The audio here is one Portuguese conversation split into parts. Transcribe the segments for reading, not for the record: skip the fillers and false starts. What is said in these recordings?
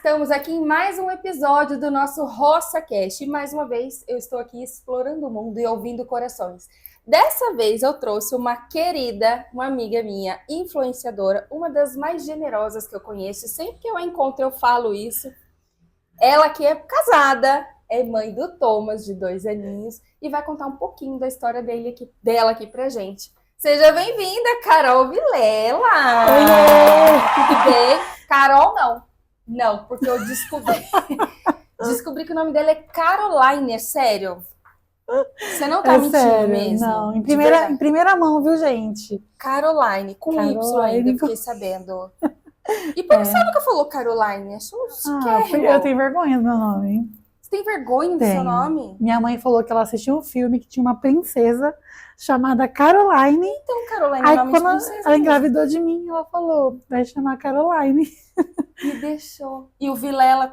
Estamos aqui em mais um episódio do nosso RoçaCast. E mais uma vez eu estou aqui explorando o mundo e ouvindo corações. Dessa vez eu trouxe uma querida, uma amiga minha, influenciadora, uma das mais generosas que eu conheço. Sempre que eu a encontro eu falo isso. Ela que é casada, é mãe do Thomas, de 2 aninhos, e vai contar um pouquinho da história dela aqui pra gente. Seja bem-vinda, Carol Vilela! Oiê! Tudo bem? Carol, não. Não, porque eu descobri que o nome dela é Caroline, é sério. Você não tá mentindo sério, mesmo? não. Em primeira mão, viu, gente? Caroline, com Y Caroline, ainda, eu fiquei sabendo. E por que você nunca falou Caroline? Acho chiquérrimo. Eu tenho vergonha do meu nome. Você tem vergonha do seu nome? Minha mãe falou que ela assistiu um filme que tinha uma princesa chamada Caroline. Então, Caroline é Aí, nome quando de princesa. ela engravidou de mim, ela falou, vai chamar Caroline. Me deixou. E o Vilela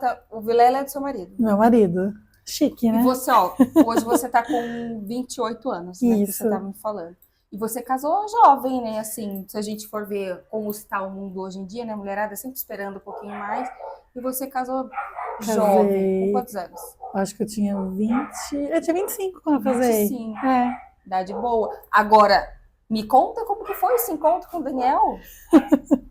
é do seu marido? Meu marido. Chique, né? E você, hoje você tá com 28 anos, né? Que Isso. você tava me falando. E você casou jovem, né? Assim, se a gente for ver como está o mundo hoje em dia, né? Mulherada sempre esperando um pouquinho mais. E você casou jovem. Com quantos anos? Acho que eu tinha 20... Eu tinha 25 quando eu casei. 25. É. Idade boa. Agora, me conta como que foi esse encontro com o Daniel?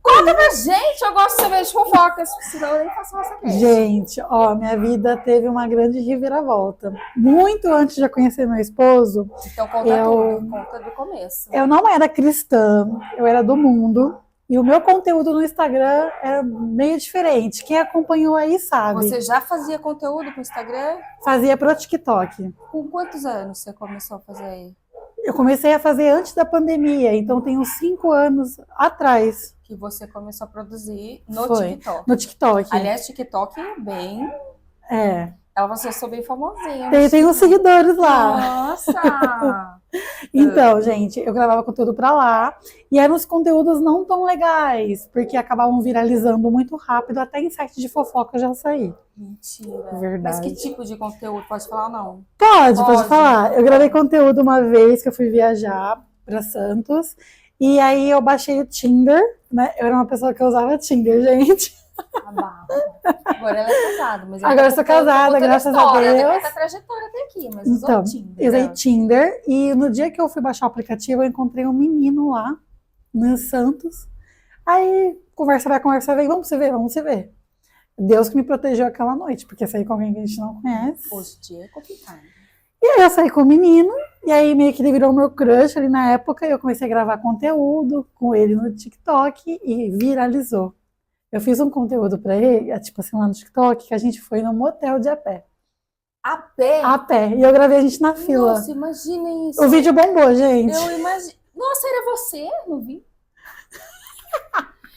Conta pra gente, eu gosto de saber de fofocas, senão eu nem faço essa questão. Gente, minha vida teve uma grande reviravolta. Muito antes de eu conhecer meu esposo, Então conta tudo, conta do começo. eu não era cristã, eu era do mundo. E o meu conteúdo no Instagram era meio diferente. Quem acompanhou aí sabe. Você já fazia conteúdo pro Instagram? Fazia pro TikTok. Com quantos anos você começou a fazer aí? Eu comecei a fazer antes da pandemia, então tem uns 5 anos atrás. Que você começou a produzir no Foi, TikTok. no TikTok. Aliás, TikTok é bem... É. Ela falou assim, eu sou bem famosinha. Tem uns seguidores lá. Nossa! Então, gente, eu gravava conteúdo pra lá e eram uns conteúdos não tão legais, porque acabavam viralizando muito rápido, até em site de fofoca eu já saí. Mentira. Verdade. Mas que tipo de conteúdo? Pode falar ou não? Pode falar. Eu gravei conteúdo uma vez que eu fui viajar pra Santos e aí eu baixei o Tinder, né? Eu era uma pessoa que usava Tinder, gente. Agora ela é casada. Mas agora eu sou casada, graças a Deus. Depois da trajetória até aqui, mas usou o Tinder. Eu usei Tinder e no dia que eu fui baixar o aplicativo eu encontrei um menino lá, no Santos. Aí, conversa vai, conversa vem, vamos se ver. Deus que me protegeu aquela noite, porque sair com alguém que a gente não conhece. Hoje em dia é complicado. E aí eu saí com o menino, e aí meio que ele virou meu crush ali na época, e eu comecei a gravar conteúdo com ele no TikTok e viralizou. Eu fiz um conteúdo pra ele, tipo assim, lá no TikTok, que a gente foi num motel de a pé. A pé? A pé. E eu gravei a gente na fila. Nossa, imagina isso. O vídeo bombou, gente. Eu imagino. Nossa, era você? Não vi?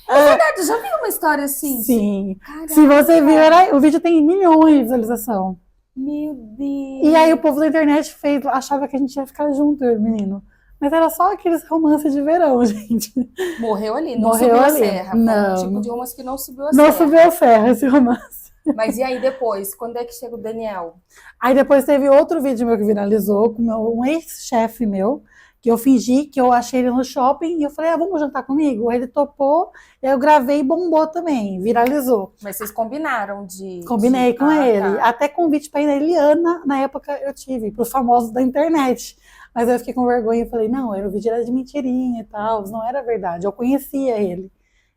É verdade, eu já vi uma história assim. Sim. Caraca. Se você viu, o vídeo tem milhões de visualização. Meu Deus. E aí o povo da internet achava que a gente ia ficar junto, eu e o menino. Mas era só aqueles romances de verão, gente. Morreu ali, não Morreu subiu ali. a serra. Não. Tipo de romance que não subiu a serra. Não subiu a serra esse romance. Mas e aí depois? Quando é que chega o Daniel? Aí depois teve outro vídeo meu que viralizou, com um ex-chefe meu, que eu fingi que eu achei ele no shopping e eu falei, vamos jantar comigo? Aí ele topou, eu gravei e bombou também, viralizou. Mas vocês combinaram de... Combinei com ele. Tá. Até convite para ir na Eliana, na época eu tive, para os famosos da internet. Mas eu fiquei com vergonha e falei, não, o vídeo era de mentirinha e tal, não era verdade, eu conhecia ele.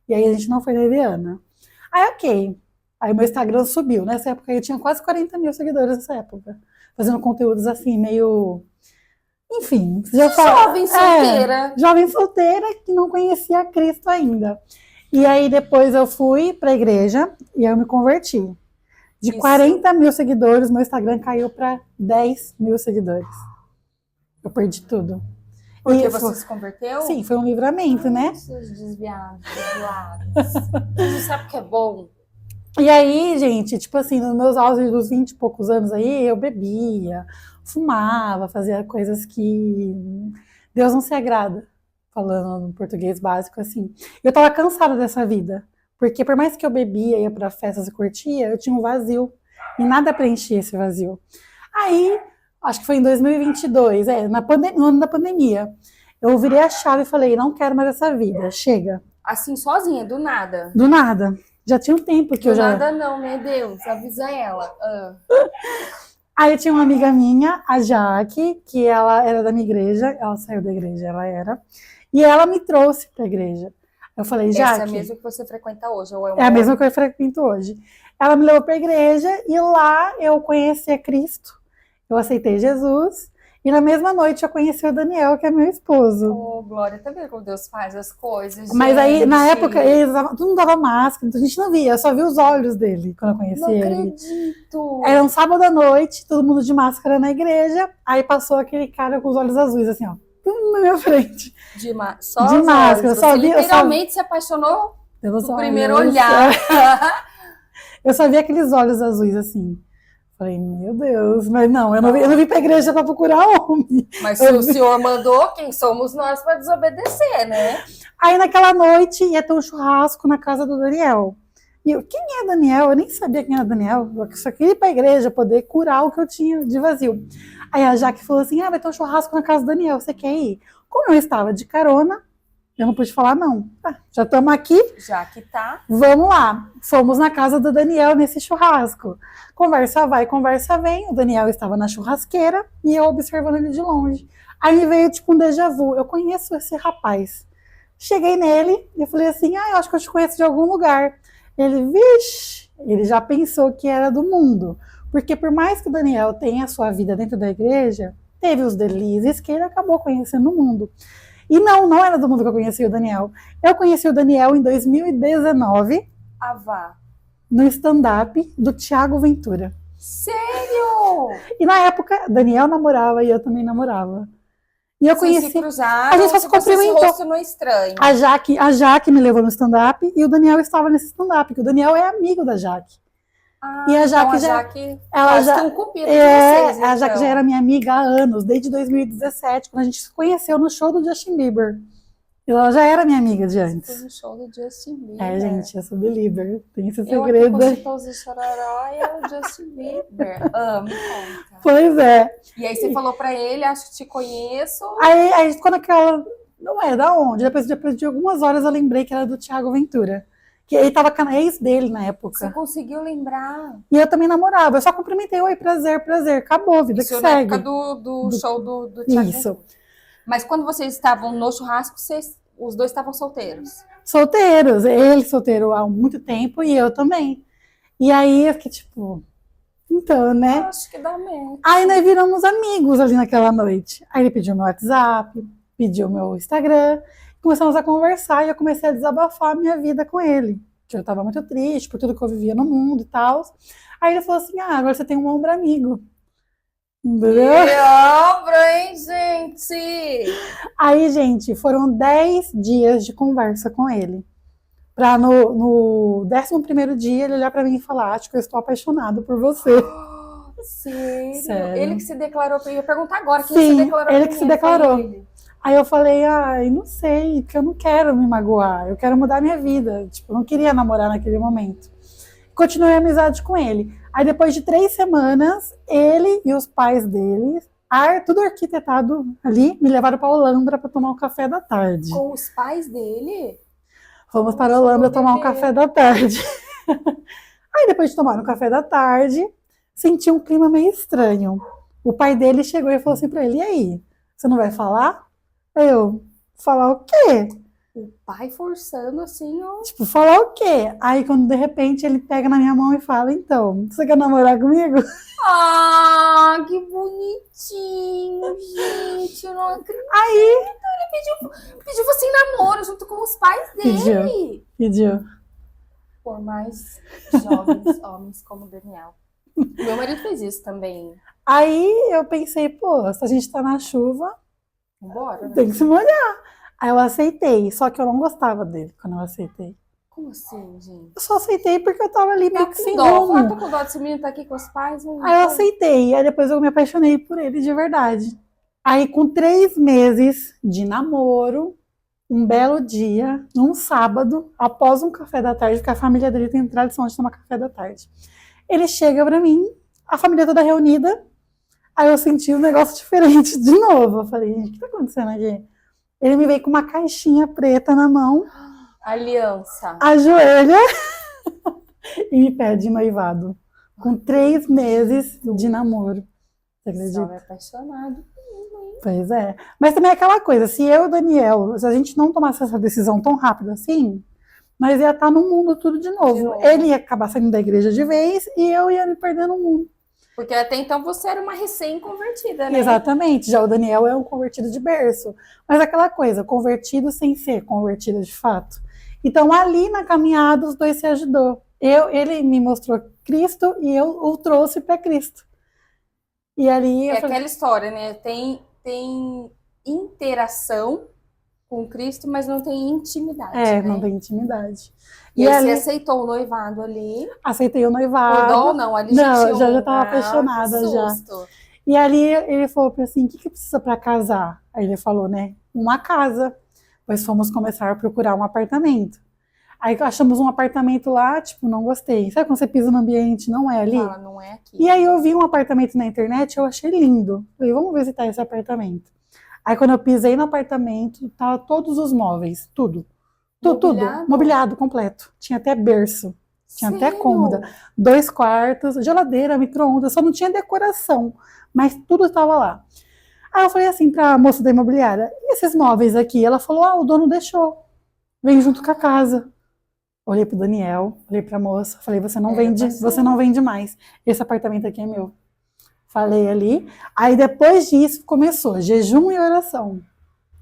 E aí a gente não foi na Eliana. Aí ok, aí meu Instagram subiu, nessa época eu tinha quase 40 mil seguidores nessa época, fazendo conteúdos assim, meio... Enfim, jovem solteira. Jovem solteira que não conhecia Cristo ainda. E aí depois eu fui para a igreja e eu me converti. De 40 mil seguidores, meu Instagram caiu para 10 mil seguidores. Eu perdi tudo. Porque você se converteu? Sim, foi um livramento, né? Seus desviados. Você sabe o que é bom? E aí, gente, tipo assim, nos meus auges dos 20 e poucos anos aí, eu bebia, fumava, fazia coisas que Deus não se agrada, falando no português básico, assim. Eu tava cansada dessa vida, porque por mais que eu bebia, ia pra festas e curtia, eu tinha um vazio, e nada preenchia esse vazio. Aí, acho que foi em 2022, no ano da pandemia, eu virei a chave e falei, não quero mais essa vida, chega. Assim, sozinha, do nada? Do nada. Já tinha um tempo que eu Do já... nada não, né, Deus? Avisa ela. Aí eu tinha uma amiga minha, a Jaque, que ela era da minha igreja, ela saiu da igreja, ela era, e ela me trouxe pra igreja. Eu falei, Essa é a Jaque, mesma que você frequenta hoje, ou é é uma a mesma que eu frequento hoje. Ela me levou pra igreja e lá eu conheci a Cristo, eu aceitei Jesus, e na mesma noite eu conheci o Daniel, que é meu esposo. Oh, glória, tá vendo como Deus faz as coisas, Mas aí, na gente? época, todo mundo dava máscara, então a gente não via, eu só vi os olhos dele quando eu conheci Não ele. acredito! Era um sábado à noite, todo mundo de máscara na igreja, aí passou aquele cara com os olhos azuis, assim, ó, na minha frente. Só De os máscara, olhos. eu só Você vi- eu só- literalmente se apaixonou Pelos no primeiro olhos. olhar. Eu só vi aqueles olhos azuis, assim. Falei, meu Deus, mas não, eu não vim pra igreja pra procurar homem. Mas se o senhor mandou, quem somos nós para desobedecer, né? Aí naquela noite ia ter um churrasco na casa do Daniel. E eu, quem é Daniel? Eu nem sabia quem era Daniel. Eu só queria ir pra igreja poder curar o que eu tinha de vazio. Aí a Jaque falou assim, vai ter um churrasco na casa do Daniel, você quer ir? Como eu estava de carona, eu não pude falar não. Já estamos aqui, Já que tá. vamos lá. Fomos na casa do Daniel nesse churrasco. Conversa vai, conversa vem. O Daniel estava na churrasqueira e eu observando ele de longe. Aí me veio tipo um déjà vu. Eu conheço esse rapaz. Cheguei nele e falei assim, eu acho que eu te conheço de algum lugar. Ele, vixe, ele já pensou que era do mundo. Porque por mais que o Daniel tenha a sua vida dentro da igreja, teve os delícias que ele acabou conhecendo no mundo. E não era do mundo que eu conheci o Daniel. Eu conheci o Daniel em 2019, Vá. no stand-up do Thiago Ventura. Sério? E na época, Daniel namorava e eu também namorava. E eu Vocês conheci... se cruzaram, a gente só se cumprimentou. Esse rosto não é estranho. A Jaque me levou no stand-up e o Daniel estava nesse stand-up, porque o Daniel é amigo da Jaque. E a Jaque ela já um cupido de vocês, a Jaque então. já era minha amiga há anos, desde 2017, quando a gente se conheceu no show do Justin Bieber. Ela já era minha amiga de antes. Foi no show do Justin Bieber. Gente, eu sou belieber, tem esse Eu segredo. aqui com Chitãozinho Chororó e é o Justin Bieber. Me conta. Pois é. E aí você falou pra ele, acho que te conheço. Aí quando aquela... Não é, da onde? Depois de algumas horas eu lembrei que era do Thiago Ventura. Que ele tava com a ex dele na época. Você conseguiu lembrar. E eu também namorava. Eu só cumprimentei, oi, prazer. Acabou, vida que Isso na segue. época do show do Thiago Isso. Ventura. Mas quando vocês estavam no churrasco, os dois estavam solteiros? Solteiros. Ele solteiro há muito tempo e eu também. E aí eu fiquei tipo... Então, né? Acho que dá mesmo. Aí nós viramos amigos ali naquela noite. Aí ele pediu meu WhatsApp, pediu meu Instagram. Começamos a conversar e eu comecei a desabafar a minha vida com ele. Que eu tava muito triste por tudo que eu vivia no mundo e tal. Aí ele falou assim, agora você tem um ombro amigo. Entendeu? Que obra, hein, gente? Aí, gente, foram 10 dias de conversa com ele. Pra no 11º dia ele olhar pra mim e falar, acho que eu estou apaixonado por você. Sério? Ele que se declarou pra mim. Eu ia perguntar agora quem Sim, se declarou ele pra que mim, se declarou. foi ele. Aí eu falei, não sei, porque eu não quero me magoar, eu quero mudar minha vida. Tipo, eu não queria namorar naquele momento. Continuei a amizade com ele. Aí depois de 3 semanas, ele e os pais dele, tudo arquitetado ali, me levaram para Olambra para tomar um café da tarde. Com os pais dele? Fomos para Olambra tomar um café da tarde. Aí depois de tomar um café da tarde, senti um clima meio estranho. O pai dele chegou e falou assim para ele, e aí, você não vai falar? Eu, falar o quê? O pai forçando assim, ó. Tipo, falar o quê? Aí quando de repente ele pega na minha mão e fala, então, você quer namorar comigo? Que bonitinho, gente. Eu não acredito. Aí Ele pediu você em namoro junto com os pais dele. pediu. Por mais jovens homens como o Daniel. Meu marido fez isso também. Aí eu pensei, pô, se a gente tá na chuva, Bora, né? tem que se molhar. Aí eu aceitei, só que eu não gostava dele quando eu aceitei. Como assim, gente? Eu só aceitei porque eu tava ali meio que sem Dó. rumo. Eu tô com dó desse menino tá aqui com os pais. Aí eu aceitei, aí depois eu me apaixonei por ele de verdade. Aí com 3 meses de namoro, um belo dia, num sábado, após um café da tarde, porque a família dele tem tradição de tomar café da tarde. Ele chega pra mim, a família toda reunida, aí eu senti um negócio diferente de novo. Eu falei, gente, o que tá acontecendo aqui? Ele me veio com uma caixinha preta na mão, Aliança. ajoelha e me pede noivado. Com 3 meses de namoro. Você acredita? Só é apaixonado. Pois é. Mas também é aquela coisa, se eu e o Daniel, se a gente não tomasse essa decisão tão rápido assim, nós ia estar no mundo tudo de novo. De novo. Ele ia acabar saindo da igreja de vez e eu ia me perder no mundo. Porque até então você era uma recém-convertida, né? Exatamente. Já o Daniel é um convertido de berço. Mas aquela coisa, convertido sem ser convertido de fato. Então ali na caminhada os dois se ajudou. Ele me mostrou Cristo e eu o trouxe para Cristo. E ali É aquela história, né? Tem interação com Cristo, mas não tem intimidade, né? não tem intimidade. E aí ali, você aceitou o noivado ali. aceitei o noivado. Por dó ou não? Ali Não, já já estava apaixonada já. E ali ele falou assim, o que precisa para casar? Aí ele falou, né, uma casa. Pois fomos começar a procurar um apartamento. Aí achamos um apartamento lá, tipo, não gostei. Sabe quando você pisa no ambiente, não é ali? Fala, não é aqui. E aí eu vi um apartamento na internet, eu achei lindo. Falei, vamos visitar esse apartamento. Aí quando eu pisei no apartamento, tava todos os móveis, tudo, mobiliado completo. Tinha até berço, tinha até cômoda, 2 quartos, geladeira, micro-ondas, só não tinha decoração, mas tudo estava lá. Aí eu falei assim pra moça da imobiliária, e esses móveis aqui? Ela falou, o dono deixou, vem junto com a casa. Olhei pro Daniel, olhei pra moça, falei, você não vende mais, esse apartamento aqui é meu. Falei ali, aí depois disso começou jejum e oração.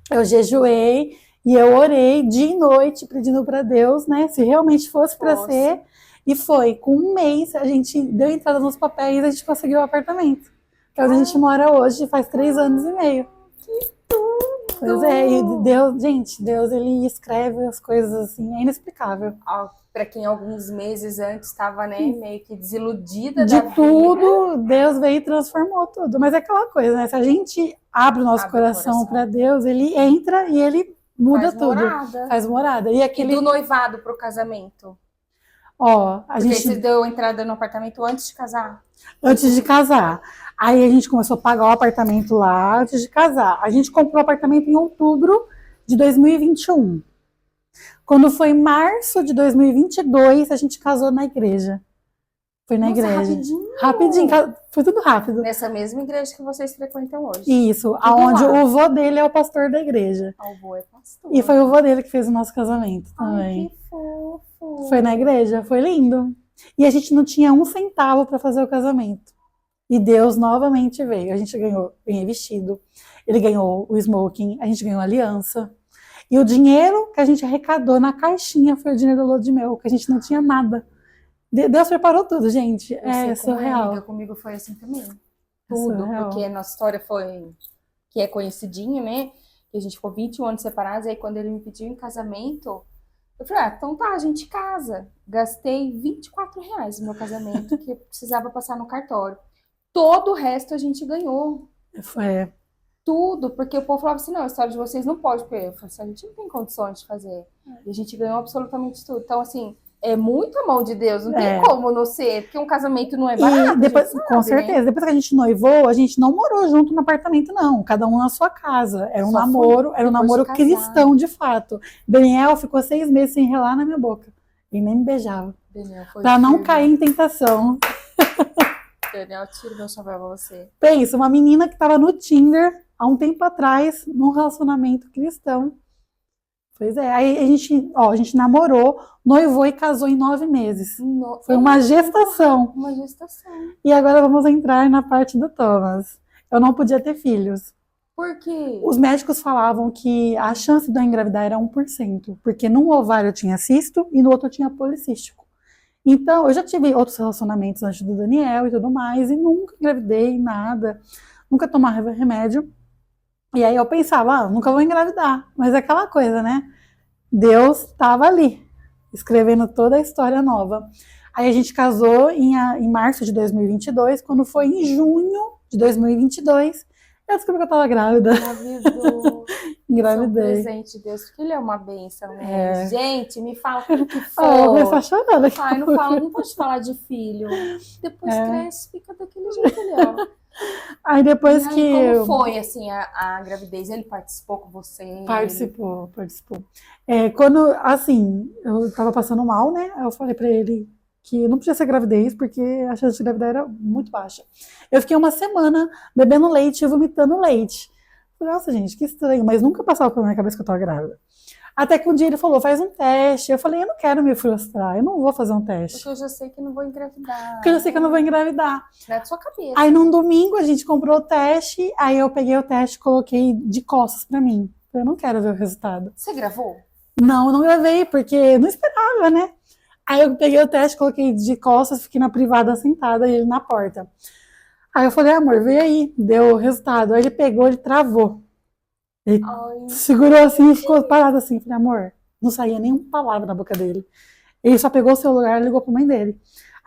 Eu jejuei e eu orei dia e noite pedindo para Deus, né, se realmente fosse para ser, e foi. Com 1 mês a gente deu entrada nos papéis e a gente conseguiu o apartamento. Que é onde a gente mora hoje, faz 3 anos e meio. Que tudo! Pois é, e Deus, gente, Deus ele escreve as coisas assim, é inexplicável. Para quem alguns meses antes estava, né, meio que desiludida de da tudo, vida. Deus veio e transformou tudo. Mas é aquela coisa, né? Se a gente abre o nosso coração para Deus, ele entra e ele muda tudo. Faz morada. E do noivado pro casamento? Porque você deu entrada no apartamento antes de casar? Antes de casar. Aí a gente começou a pagar o apartamento lá antes de casar. A gente comprou o apartamento em outubro de 2021. Quando foi março de 2022, a gente casou na igreja. Foi na igreja. Rapidinho, foi tudo rápido. Nessa mesma igreja que vocês frequentam hoje. Isso, aonde o vô dele é o pastor da igreja. O vô é pastor. E foi o vô dele que fez o nosso casamento também. Ai, que fofo. Foi na igreja, foi lindo. E a gente não tinha 1 centavo para fazer o casamento. E Deus novamente veio. A gente ganhou bem vestido, ele ganhou o smoking, a gente ganhou a aliança. E o dinheiro que a gente arrecadou na caixinha foi o dinheiro da lua de mel, que a gente não tinha nada. Deus preparou tudo, gente. É surreal. Comigo foi assim também. Tudo, porque a nossa história foi que é conhecidinha, né? Que a gente ficou 21 anos separados, aí quando ele me pediu em casamento, eu falei, então tá, a gente casa. Gastei R$24 no meu casamento, que precisava passar no cartório. Todo o resto a gente ganhou. Foi. Tudo, porque o povo falava assim, não, a história de vocês não pode, porque eu falei assim, a gente não tem condições de fazer. E a gente ganhou absolutamente tudo. Então, assim, é muito a mão de Deus, não tem como não ser, porque um casamento não é barato. E depois, com certeza, né? Depois que a gente noivou, a gente não morou junto no apartamento, não. Cada um na sua casa. Era um namoro cristão, de fato. Daniel ficou 6 meses sem relar na minha boca. Ele nem me beijava. Pra não cair em tentação. Daniel, tiro meu chapéu pra você. Pensa, uma menina que tava no Tinder há um tempo atrás, num relacionamento cristão. Pois é, aí a gente namorou, noivou e casou em 9 meses. Foi uma gestação. Uma gestação. E agora vamos entrar na parte do Thomas. Eu não podia ter filhos. Por quê? Os médicos falavam que a chance de eu engravidar era 1%, porque num ovário eu tinha cisto e no outro eu tinha policístico. Então, eu já tive outros relacionamentos antes do Daniel e tudo mais, e nunca engravidei, nada, nunca tomava remédio. E aí eu pensava, nunca vou engravidar. Mas é aquela coisa, né? Deus estava ali, escrevendo toda a história nova. Aí a gente casou em março de 2022, quando foi em junho de 2022, eu descobri que eu estava grávida. Engravidei. É um presente de Deus, porque ele é uma bênção, né? Gente, me fala o que foi. Eu vou estar chorando aqui. Ai, não pode falar de filho. Depois cresce, fica daquele jeito ali, ó. Aí E depois aí, que como foi, assim, a gravidez? Ele participou com você? participou. Quando, assim, eu tava passando mal, né? Aí eu falei pra ele que não podia ser gravidez, porque a chance de engravidar era muito baixa. Eu fiquei uma semana bebendo leite e vomitando leite. Falei, nossa, gente, que estranho, mas nunca passava pela minha cabeça que eu tava grávida. Até que um dia ele falou, faz um teste. Eu falei, eu não quero me frustrar, eu não vou fazer um Porque teste. eu já sei que não vou engravidar. Porque eu sei que eu não vou engravidar. Não é da sua cabeça. Aí num domingo a gente comprou o teste, aí eu peguei o teste e coloquei de costas pra mim. Eu não quero ver o resultado. Você gravou? Não, eu não gravei, porque não esperava, né? Aí eu peguei o teste, coloquei de costas, fiquei na privada sentada e ele na porta. Aí eu falei, amor, vem aí, deu o resultado. Aí ele pegou, ele travou. Ele Ai, segurou assim e ficou parado assim. Falei, amor, não saía nenhuma palavra da boca dele. Ele só pegou o celular e ligou pra mãe dele.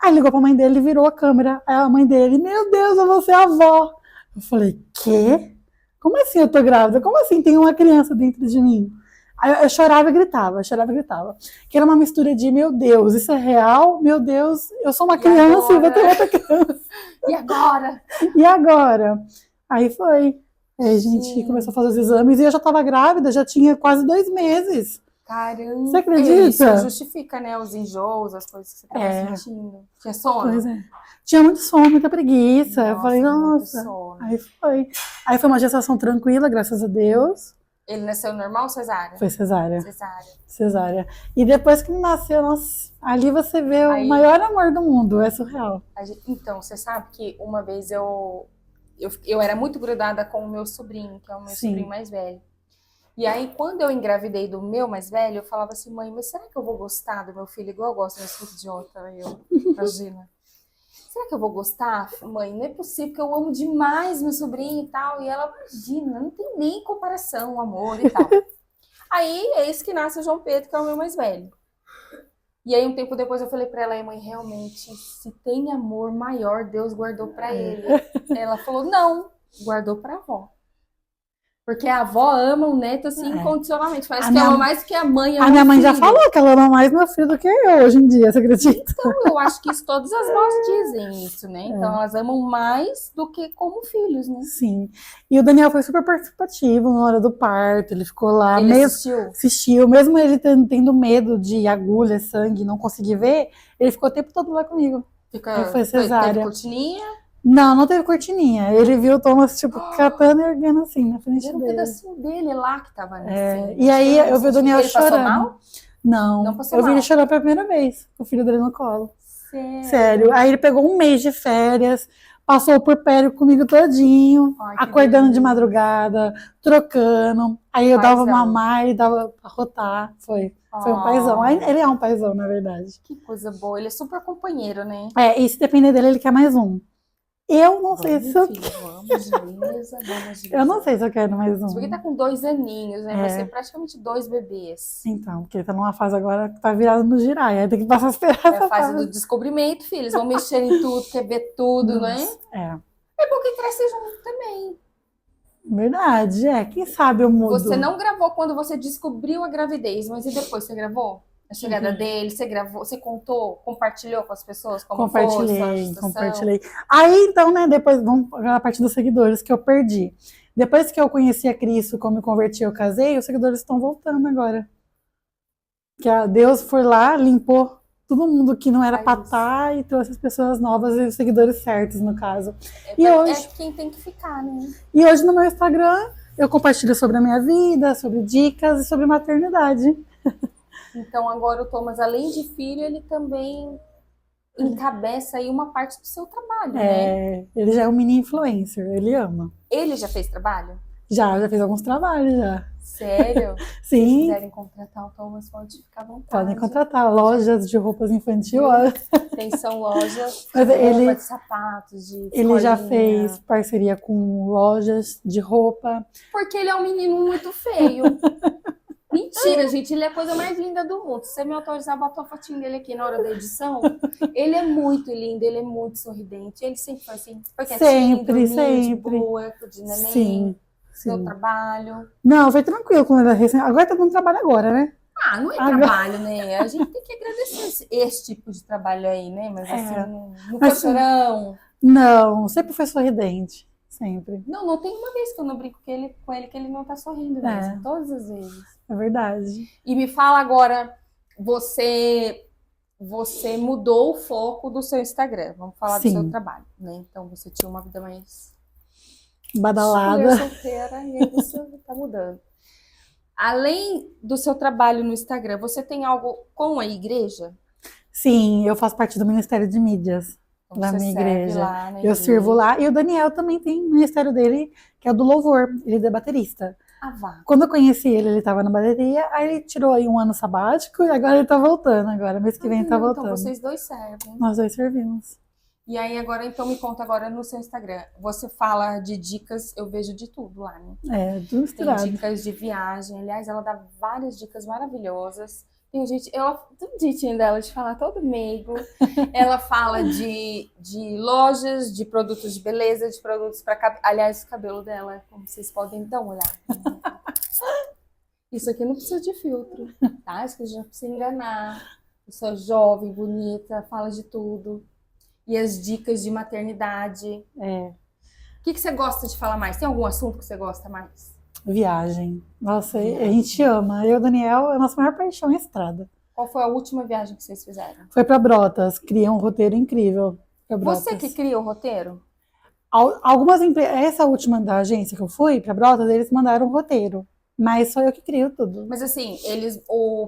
Aí ligou pra mãe dele, virou a câmera. Aí a mãe dele, meu Deus, eu vou ser avó. Eu falei, quê? Como assim eu tô grávida? Como assim tem uma criança dentro de mim? Aí eu chorava e gritava, chorava e gritava. Que era uma mistura de, meu Deus, isso é real? Meu Deus, eu sou uma E criança e vou ter agora? outra criança. E agora? E agora? Aí foi. Aí a gente começou a fazer os exames e eu já tava grávida, já tinha quase 2 meses. Caramba. Você acredita? Isso justifica, né? Os enjoos, as coisas que você tava sentindo. Tinha sono? Pois é. Tinha muito sono, muita preguiça. Eu falei, muito nossa. sono. Aí foi. Aí foi uma gestação tranquila, graças a Deus. Ele nasceu normal ou cesárea? Foi cesárea. Cesárea. Cesárea. E depois que ele nasceu, nossa, ali você vê o Aí- maior amor do mundo. É surreal. Então, você sabe que uma vez eu era muito grudada com o meu sobrinho, que é o meu Sim. sobrinho mais velho. E aí, quando eu engravidei do meu mais velho, eu falava assim, mãe, mas será que eu vou gostar do meu filho igual eu gosto do meu filho idiota? Eu, imagina. Será que eu vou gostar, mãe? Não é possível, que eu amo demais meu sobrinho e tal. E ela, imagina, não tem nem comparação, o amor e tal. Aí, eis que nasce o João Pedro, que é o meu mais velho. E aí, um tempo depois, eu falei pra ela, mãe, realmente, se tem amor maior, Deus guardou pra ele. Ela falou, não, guardou pra avó. Porque a avó ama o neto assim incondicionalmente. Parece A que minha- ama mais que a mãe ama A minha o mãe já filho. falou que ela ama mais meu filho do que eu hoje em dia, você acredita? Então, eu acho que isso, todas as vós dizem isso, né? Então, elas amam mais do que como filhos, né? Sim. E o Daniel foi super participativo na hora do parto, ele ficou lá, Ele mesmo, assistiu, mesmo ele tendo medo de agulha, sangue, não conseguir ver, ele ficou o tempo todo lá comigo. Aí foi cesárea. Teve cortininha? Não teve cortininha. Ele viu o Thomas, tipo, catando e erguendo assim na frente Era um dele. pedacinho dele lá que tava nascendo. E aí eu vi o Daniel Ele passou chorando. mal? Não, Não passou eu vi mal. ele chorar pela primeira vez, com o filho dele no colo. Sério? Sério. Aí ele pegou um mês de férias, passou o puerpério comigo todinho, Ai, que acordando de delícia. madrugada, trocando. Aí eu dava Paizão. mamar, ele dava pra rotar. Foi um paizão. Aí ele é um paizão, na verdade. Que coisa boa. Ele é super companheiro, né? E se depender dele, ele quer mais um. Eu não sei se eu Filho, vamos, beleza, vamos, Eu não sei se eu quero mais um. Porque tá com 2 aninhos, né? Vai ser praticamente 2 bebês. Então, porque ele tá numa fase agora que tá virado no giraia. Aí tem que passar a esperar É essa a fase do descobrimento, filho. Eles vão mexer em tudo, quer ver tudo, né? É, É bom que cresce junto também. verdade. Quem sabe eu mudo. Você não gravou quando você descobriu a gravidez, mas e depois você gravou? A chegada dele, você gravou, você contou, compartilhou com as pessoas como foi a sua gestação? Compartilhei. Aí, então, né, depois, vamos para a parte dos seguidores que eu perdi. Depois que eu conheci a Cristo, como me converti, eu casei, os seguidores estão voltando agora. Que Deus foi lá, limpou todo mundo que não era pra estar e trouxe as pessoas novas e os seguidores certos, no caso. É quem tem que ficar, né? E hoje no meu Instagram, eu compartilho sobre a minha vida, sobre dicas e sobre maternidade. Então agora o Thomas, além de filho, ele também encabeça aí uma parte do seu trabalho, né? Ele já é um mini influencer, ele ama. Ele já fez trabalho? Já fez alguns trabalhos já. Sério? Se Sim. quiserem contratar o Thomas, pode ficar à vontade. Podem contratar lojas de roupas infantil. São lojas Mas de ele- roupa, de sapatos, de Ele já escolinha. fez parceria com lojas de roupa. Porque ele é um menino muito feio. Mentira, gente, ele é a coisa mais linda do mundo. Se você me autorizar, bota a fotinho dele aqui na hora da edição. Ele é muito lindo, ele é muito sorridente. Ele sempre foi assim, foi quietinho, Sempre, dormiu sempre. de boa, de neném, Sim. seu trabalho. Não, foi tranquilo com ele recém. Agora tá dando trabalho agora, né? Ah, não é Agora- trabalho, né? A gente tem que agradecer esse tipo de trabalho aí, né? Mas assim, não foi Mas- chorão. Não, sempre foi sorridente. Sempre. Não tem uma vez que eu não brinco com ele que ele não tá sorrindo mesmo. Todas as vezes. É verdade. E me fala agora, você mudou o foco do seu Instagram. Vamos falar do seu Sim. trabalho, né? Então você tinha uma vida mais Badalada. solteira e aí você tá mudando. Além do seu trabalho no Instagram, você tem algo com a igreja? Sim, eu faço parte do Ministério de Mídias Então da você minha serve igreja. lá na Eu igreja. sirvo lá. E o Daniel também tem o ministério dele, que é o do louvor. Ele é baterista. Ah, vá. Quando eu conheci ele, ele estava na bateria. Aí ele tirou aí um ano sabático e agora ele tá voltando. Agora, mês que vem, ele tá Então voltando. vocês dois servem. Nós dois servimos. E aí agora, então me conta agora no seu Instagram. Você fala de dicas, eu vejo de tudo lá, né? É, tudo Tem misturado. dicas de viagem. Aliás, ela dá várias dicas maravilhosas. Tem gente, tudo jeitinho dela de falar todo meigo. Ela fala de lojas, de produtos de beleza, de produtos para cabelo. Aliás, o cabelo dela, como vocês podem dar uma olhada. Isso aqui não precisa de filtro, tá? Isso aqui já precisa enganar. Eu sou jovem, bonita, fala de tudo. E as dicas de maternidade. É, O que você gosta de falar mais? Tem algum assunto que você gosta mais? viagem. Nossa, a gente ama. Eu e o Daniel, a nossa maior paixão é a estrada. Qual foi a última viagem que vocês fizeram? Foi pra Brotas, criei um roteiro incrível pra Brotas. Você que cria o roteiro? Algumas empresas, essa última da agência que eu fui, pra Brotas, eles mandaram um roteiro. Mas sou eu que crio tudo. Mas assim,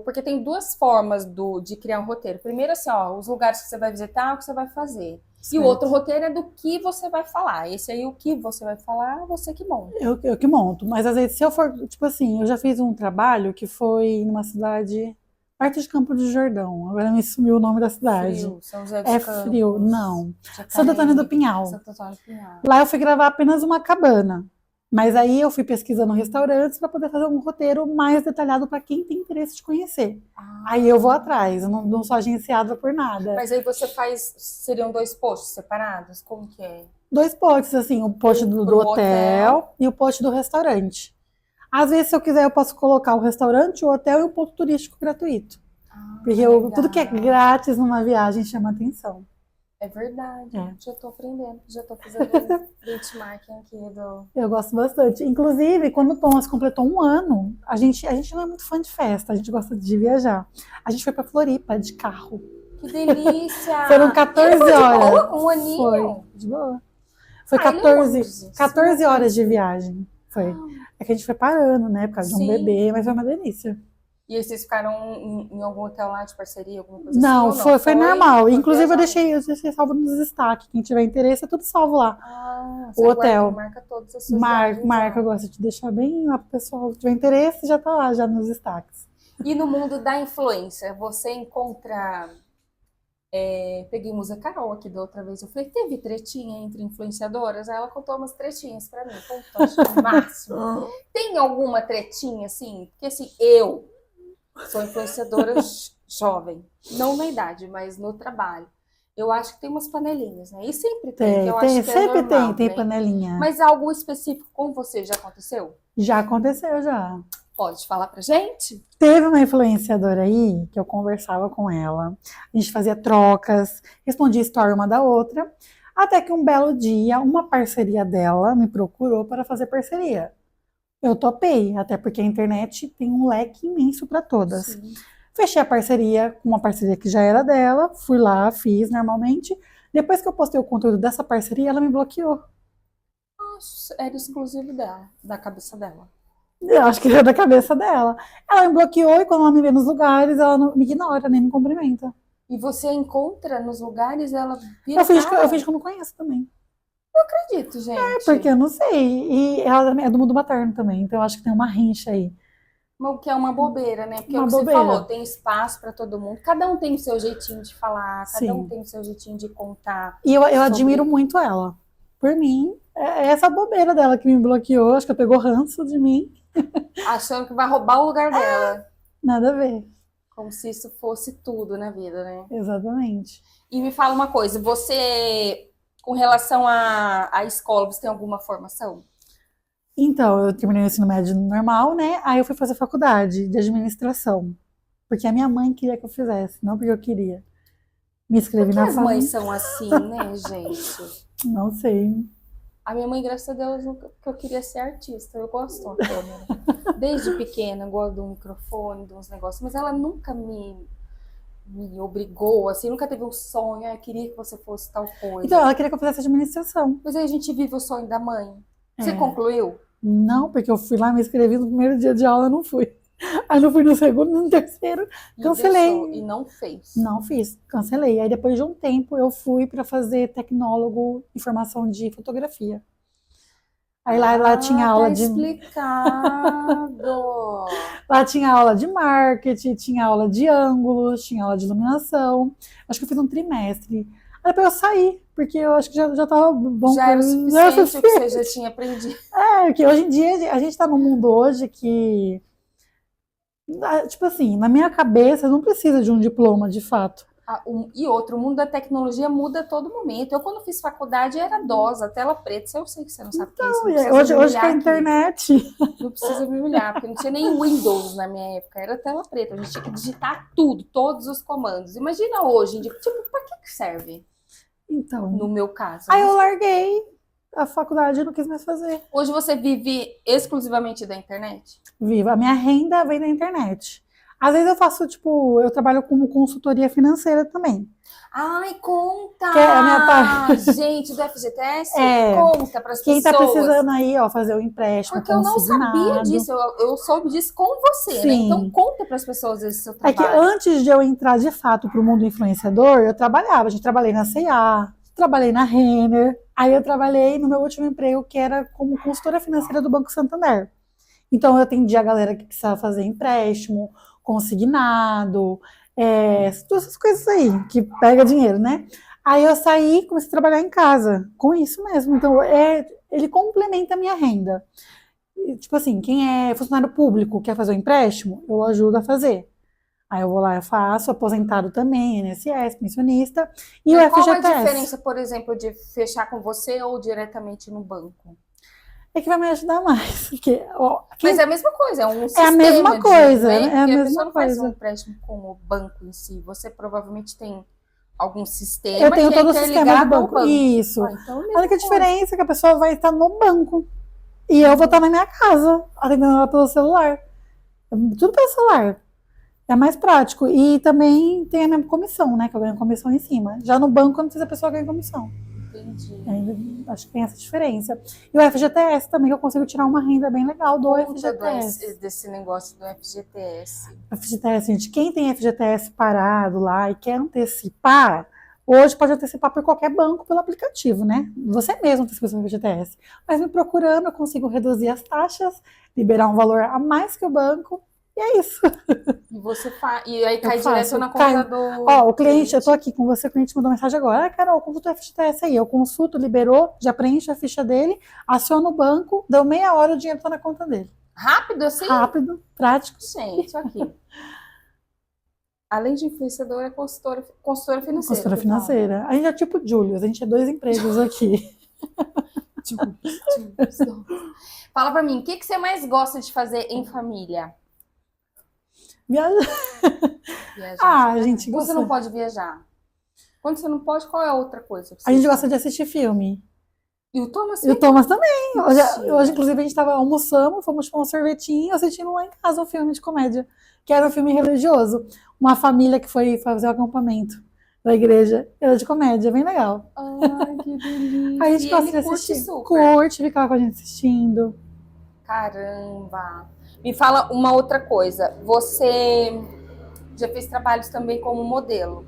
porque tem duas formas de criar um roteiro. Primeiro, assim, ó, os lugares que você vai visitar, o que você vai fazer. E Certo. o outro roteiro é do que você vai falar. Esse aí, o que você vai falar, você que monta. Eu que monto. Mas às vezes, se eu for, tipo assim, eu já fiz um trabalho que foi numa cidade perto de Campo do Jordão. Agora me sumiu o nome da cidade. Frio, São José dos É Campos, frio, não. Jacareí, Santo Antônio do Pinhal. Santo Antônio do Pinhal. Lá eu fui gravar apenas uma cabana. Mas aí eu fui pesquisando restaurantes para poder fazer um roteiro mais detalhado para quem tem interesse de conhecer. Aí eu vou atrás, eu não sou agenciada por nada. Mas aí você seriam 2 posts separados? Como que é? 2 posts, assim, o post do hotel e o post do restaurante. Às vezes, se eu quiser, eu posso colocar o restaurante, o hotel e o ponto turístico gratuito. Porque tudo que é grátis numa viagem chama atenção. É verdade, É. Já tô aprendendo, já tô fazendo benchmarking aqui do... Eu gosto bastante. Inclusive, quando o Thomas completou 1 ano, a gente não é muito fã de festa, a gente gosta de viajar. A gente foi pra Floripa de carro. Que delícia! Foram 14 Ele foi horas. de boa, com 1 aninho? Foi, de boa. Foi Ele é longe. 14 horas de viagem. Foi. É que a gente foi parando, né, por causa de um Sim. bebê, mas foi uma delícia. E aí vocês ficaram em algum hotel lá de parceria, alguma coisa Não, assim? Ou foi normal. Foi Inclusive, eu viajando? deixei salvo nos destaques. Quem tiver interesse, é tudo salvo lá. Você O hotel. marca todas as suas viagens Marca, lá. eu gosto de deixar bem lá pro pessoal. Se tiver interesse, já tá lá, já nos destaques. E no mundo da influência, você encontra... peguei Musa Carol aqui da outra vez. Eu falei, teve tretinha entre influenciadoras? Aí ela contou umas tretinhas pra mim. Contou, acho que o máximo. Tem alguma tretinha, assim? Porque, assim, eu sou influenciadora jovem. Não na idade, mas no trabalho. Eu acho que tem umas panelinhas, né? E sempre tem, que eu acho que é Sempre normal, tem né? panelinha. Mas algo específico com você já aconteceu? Já aconteceu, já. Pode falar pra gente? Teve uma influenciadora aí que eu conversava com ela, a gente fazia trocas, respondia story uma da outra, até que um belo dia uma parceria dela me procurou para fazer parceria. Eu topei, até porque a internet tem um leque imenso para todas. Sim. Fechei a parceria com uma parceria que já era dela, fui lá, fiz normalmente. Depois que eu postei o conteúdo dessa parceria, ela me bloqueou. Nossa, era exclusivo dela, da cabeça dela. Eu acho que era da cabeça dela. Ela me bloqueou e quando ela me vê nos lugares, ela não me ignora, nem me cumprimenta. E você encontra nos lugares, ela vira Eu finjo cara? que eu não conheço também. Não acredito, gente. Porque eu não sei. E ela é do mundo materno também, então eu acho que tem uma rincha aí. O que é uma bobeira, né? Porque Uma é o que você bobeira. falou, tem espaço pra todo mundo. Cada um tem o seu jeitinho de falar, cada Sim. um tem o seu jeitinho de contar. E eu Sobre- admiro muito ela. Por mim, é essa bobeira dela que me bloqueou, acho que ela pegou ranço de mim. Achando que vai roubar o lugar dela. Nada a ver. Como se isso fosse tudo na vida, né? Exatamente. E me fala uma coisa, você, com relação à escola, você tem alguma formação? Então, eu terminei o ensino médio normal, né? Aí eu fui fazer faculdade de administração. Porque a minha mãe queria que eu fizesse, não porque eu queria. Me inscrevi Porque na as mães são assim, né, gente? Não sei. A minha mãe, graças a Deus, que eu queria ser artista. Eu gosto da câmera. Desde pequena, eu gosto do microfone, de uns negócios. Mas ela nunca me obrigou, assim, nunca teve um sonho. Eu queria que você fosse tal Então, coisa. ela queria que eu fizesse administração. Mas aí a gente vive o sonho da mãe. Você É. concluiu? Não, porque eu fui lá, me inscrevi no primeiro dia de aula, não fui. Aí não fui no segundo, no terceiro, E deixou, e cancelei. não fez. Não fiz, cancelei. Aí depois de um tempo eu fui para fazer tecnólogo em formação de fotografia. Aí lá tinha Ah, tá aula de explicado. lá tinha aula de marketing, tinha aula de ângulos, tinha aula de iluminação. Acho que eu fiz um trimestre. Aí depois eu saí, porque eu acho que já tava bom Já era o já era o suficiente o que você já suficiente. tinha aprendido. É, porque hoje em dia a gente tá num mundo hoje que tipo assim, na minha cabeça não precisa de um diploma de fato. E outro, o mundo da tecnologia muda a todo momento. Eu, quando fiz faculdade, era DOS, a tela preta. Eu sei que você não sabe o que é isso, não precisa me Hoje com a humilhar aqui. internet. Não precisa me humilhar, porque não tinha nem Windows na minha época, era tela preta. A gente tinha que digitar tudo, todos os comandos. Imagina hoje, em dia, tipo, pra que serve? Então, No meu caso. aí eu larguei a faculdade e não quis mais fazer. Hoje você vive exclusivamente da internet? Viva. A minha renda vem da internet. Às vezes eu faço, tipo, eu trabalho como consultoria financeira também. Ai, conta! Que é a minha parte. Gente, do FGTS, É, conta para as quem tá pessoas. precisando aí, ó, fazer o empréstimo Porque eu não sabia consignado. disso, eu soube disso com você, né? Então Sim. conta para as pessoas esse seu É que trabalho. antes de eu entrar de fato pro mundo influenciador, eu trabalhava. A gente trabalhei na C&A, trabalhei na Renner. Aí eu trabalhei no meu último emprego, que era como consultora financeira do Banco Santander. Então eu atendia a galera que precisava fazer empréstimo, consignado, todas essas coisas aí, que pega dinheiro, né? Aí eu saí e comecei a trabalhar em casa, com isso mesmo. Então ele complementa a minha renda. E, tipo assim, quem é funcionário público, quer fazer o empréstimo, eu ajudo a fazer. Aí eu vou lá, eu faço, aposentado também, INSS, pensionista, e o Mas qual a FGTS. diferença, por exemplo, de fechar com você ou diretamente no banco? É que vai me ajudar mais. Porque, ó, Mas é a mesma coisa, é um é a sistema mesma coisa, né? é a Porque a mesma pessoa não faz um coisa. empréstimo com o banco em si. Você provavelmente tem algum Eu sistema tenho que é todo o sistema do interligado ao banco. banco. Isso. Ah, então é a A mesma única coisa. diferença é que a pessoa vai estar no banco. E eu vou estar na minha casa, atendendo ela pelo celular. Tudo pelo celular. É mais prático. E também tem a minha comissão, né? Que eu ganho comissão em cima. Já no banco, eu não sei se a pessoa ganha comissão. Entendi. Acho que tem essa diferença. E o FGTS também, que eu consigo tirar uma renda bem legal do Conta FGTS. desse negócio do FGTS. FGTS, gente, quem tem FGTS parado lá e quer antecipar, hoje pode antecipar por qualquer banco pelo aplicativo, né? Você mesmo antecipa seu FGTS. Mas me procurando, eu consigo reduzir as taxas, liberar um valor a mais que o banco, e é isso. E você faz. E aí Eu cai direto faço. na conta do. Ó, o cliente, eu tô aqui com você, o cliente mandou mensagem agora. Ah, Carol, consulta o FGTS aí. Eu consulto, liberou, já preencho a ficha dele, aciono o banco, deu meia hora, o dinheiro tá na conta dele. Rápido assim? Rápido, prático. Gente, aqui. Além de influenciadora, é consultora financeira. Consultora que fala. financeira. A gente é tipo Julius, a gente é 2 empregos aqui. Fala pra mim, o que você mais gosta de fazer em família? Viaja. Viajar. Ah, a gente Quando você gosta. não pode viajar? Quando você não pode, qual é a outra coisa? que A gente você gosta faz? de assistir filme. E o Thomas? E o Thomas também. Mentira. Hoje, inclusive, a gente tava almoçando, fomos tomar um sorvetinho, assistindo lá em casa um filme de comédia, que era um filme religioso. Uma família que foi fazer o acampamento da igreja. Era de comédia, bem legal. Ai, que delícia. A gente E gosta de ele curte assistir. super. Curte ficar com a gente assistindo. Caramba. Me fala uma outra coisa. Você já fez trabalhos também como modelo?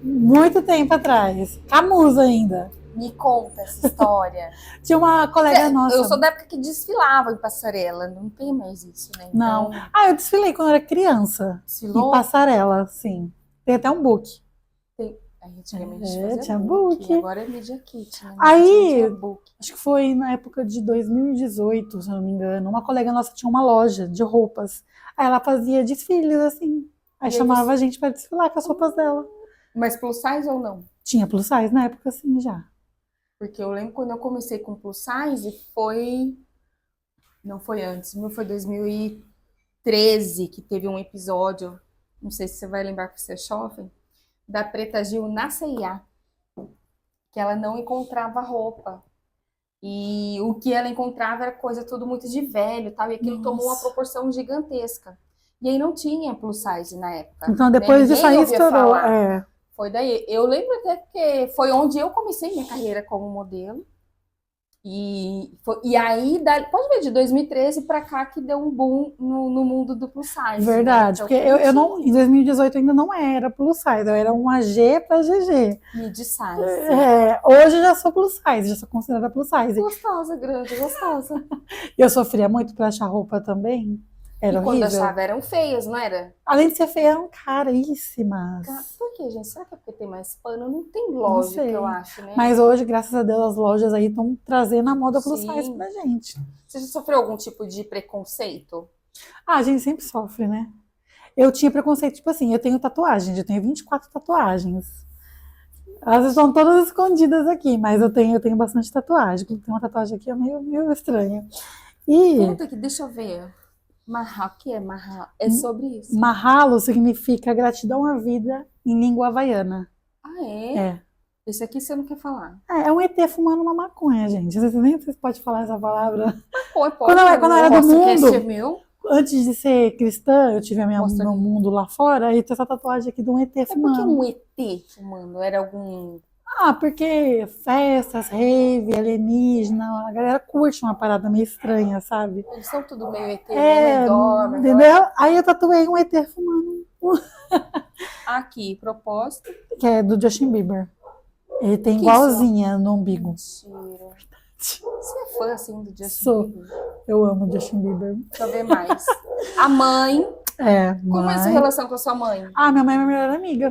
Muito tempo atrás. Camusa ainda. Me conta essa história. Tinha uma colega nossa. Eu sou da época que desfilava em passarela. Não tem mais isso, né? Não. Então, Ah, eu desfilei quando eu era criança. desfilou? Em passarela, sim. Tem até um book. Aí, antigamente É, fazia tinha book. book. Agora é Media Kit, né? Aí- Tinha book. Acho que foi na época de 2018, se eu não me engano. Uma colega nossa tinha uma loja de roupas. Aí ela fazia desfiles, assim. Aí E aí chamava você- a gente pra desfilar com as roupas dela. Mas plus size ou não? Tinha plus size na época, assim, já. Porque eu lembro quando eu comecei com plus size, foi... Não foi antes, o meu foi 2013, que teve um episódio, não sei se você vai lembrar que você é jovem, da Preta Gil na CIA. que ela não encontrava roupa. E o que ela encontrava era coisa tudo muito de velho, e tal, e aquilo tomou uma Nossa. proporção gigantesca. E aí não tinha plus size na época, Então, né? depois disso Ninguém aí ouvia estourou. falar. É. Foi daí. Eu lembro até que foi onde eu comecei minha carreira como modelo. E aí, pode ver, de 2013 pra cá que deu um boom no mundo do plus size, né? Verdade, Então, porque eu não, em 2018 ainda não era plus size, eu era uma G para GG. mid size. Hoje eu já sou plus size, já sou considerada plus size. Gostosa, grande, gostosa. Eu sofria muito para achar roupa também, era E quando horrível. achava eram feias, não era? Além de ser feia, eram caríssimas. Por que, gente? Será que é porque tem mais pano? Não tem Não lógica, sei. eu acho, né? Mas hoje, graças a Deus, as lojas aí estão trazendo a moda plus Sim. size pra gente. Você já sofreu algum tipo de preconceito? Ah, a gente sempre sofre, né? Eu tinha preconceito, tipo assim, eu tenho tatuagem, eu tenho 24 tatuagens. Elas estão todas escondidas aqui, mas eu tenho bastante tatuagem. Tem uma tatuagem aqui, é meio estranha. E Conta aqui, deixa eu ver. Mahá, o que é Mahá? É sobre isso. Mahalo significa gratidão à vida em língua havaiana. Ah, é? É. Esse aqui você não quer falar. É um ET fumando uma maconha, gente. Nem sei se pode falar essa palavra. Pode, Quando eu era do mundo, é meu. Antes de ser cristã, eu tive Mostra meu aqui. mundo lá fora e tem essa tatuagem aqui de um ET É porque fumando. um ET fumando era algum... Ah, porque festas, rave, alienígena, a galera curte uma parada meio estranha, sabe? Eles são tudo meio ET, né? Dorme, entendeu? Aí eu tatuei um ET fumando, Aqui, propósito. que é do Justin Bieber. Ele tem Que igualzinha no umbigo. Mentira. Você é fã, assim, do Justin Sou. Bieber? Eu amo o Justin Bieber. Deixa eu ver mais. A mãe. Como é a sua mãe. relação com a sua mãe? Ah, minha mãe é minha melhor amiga.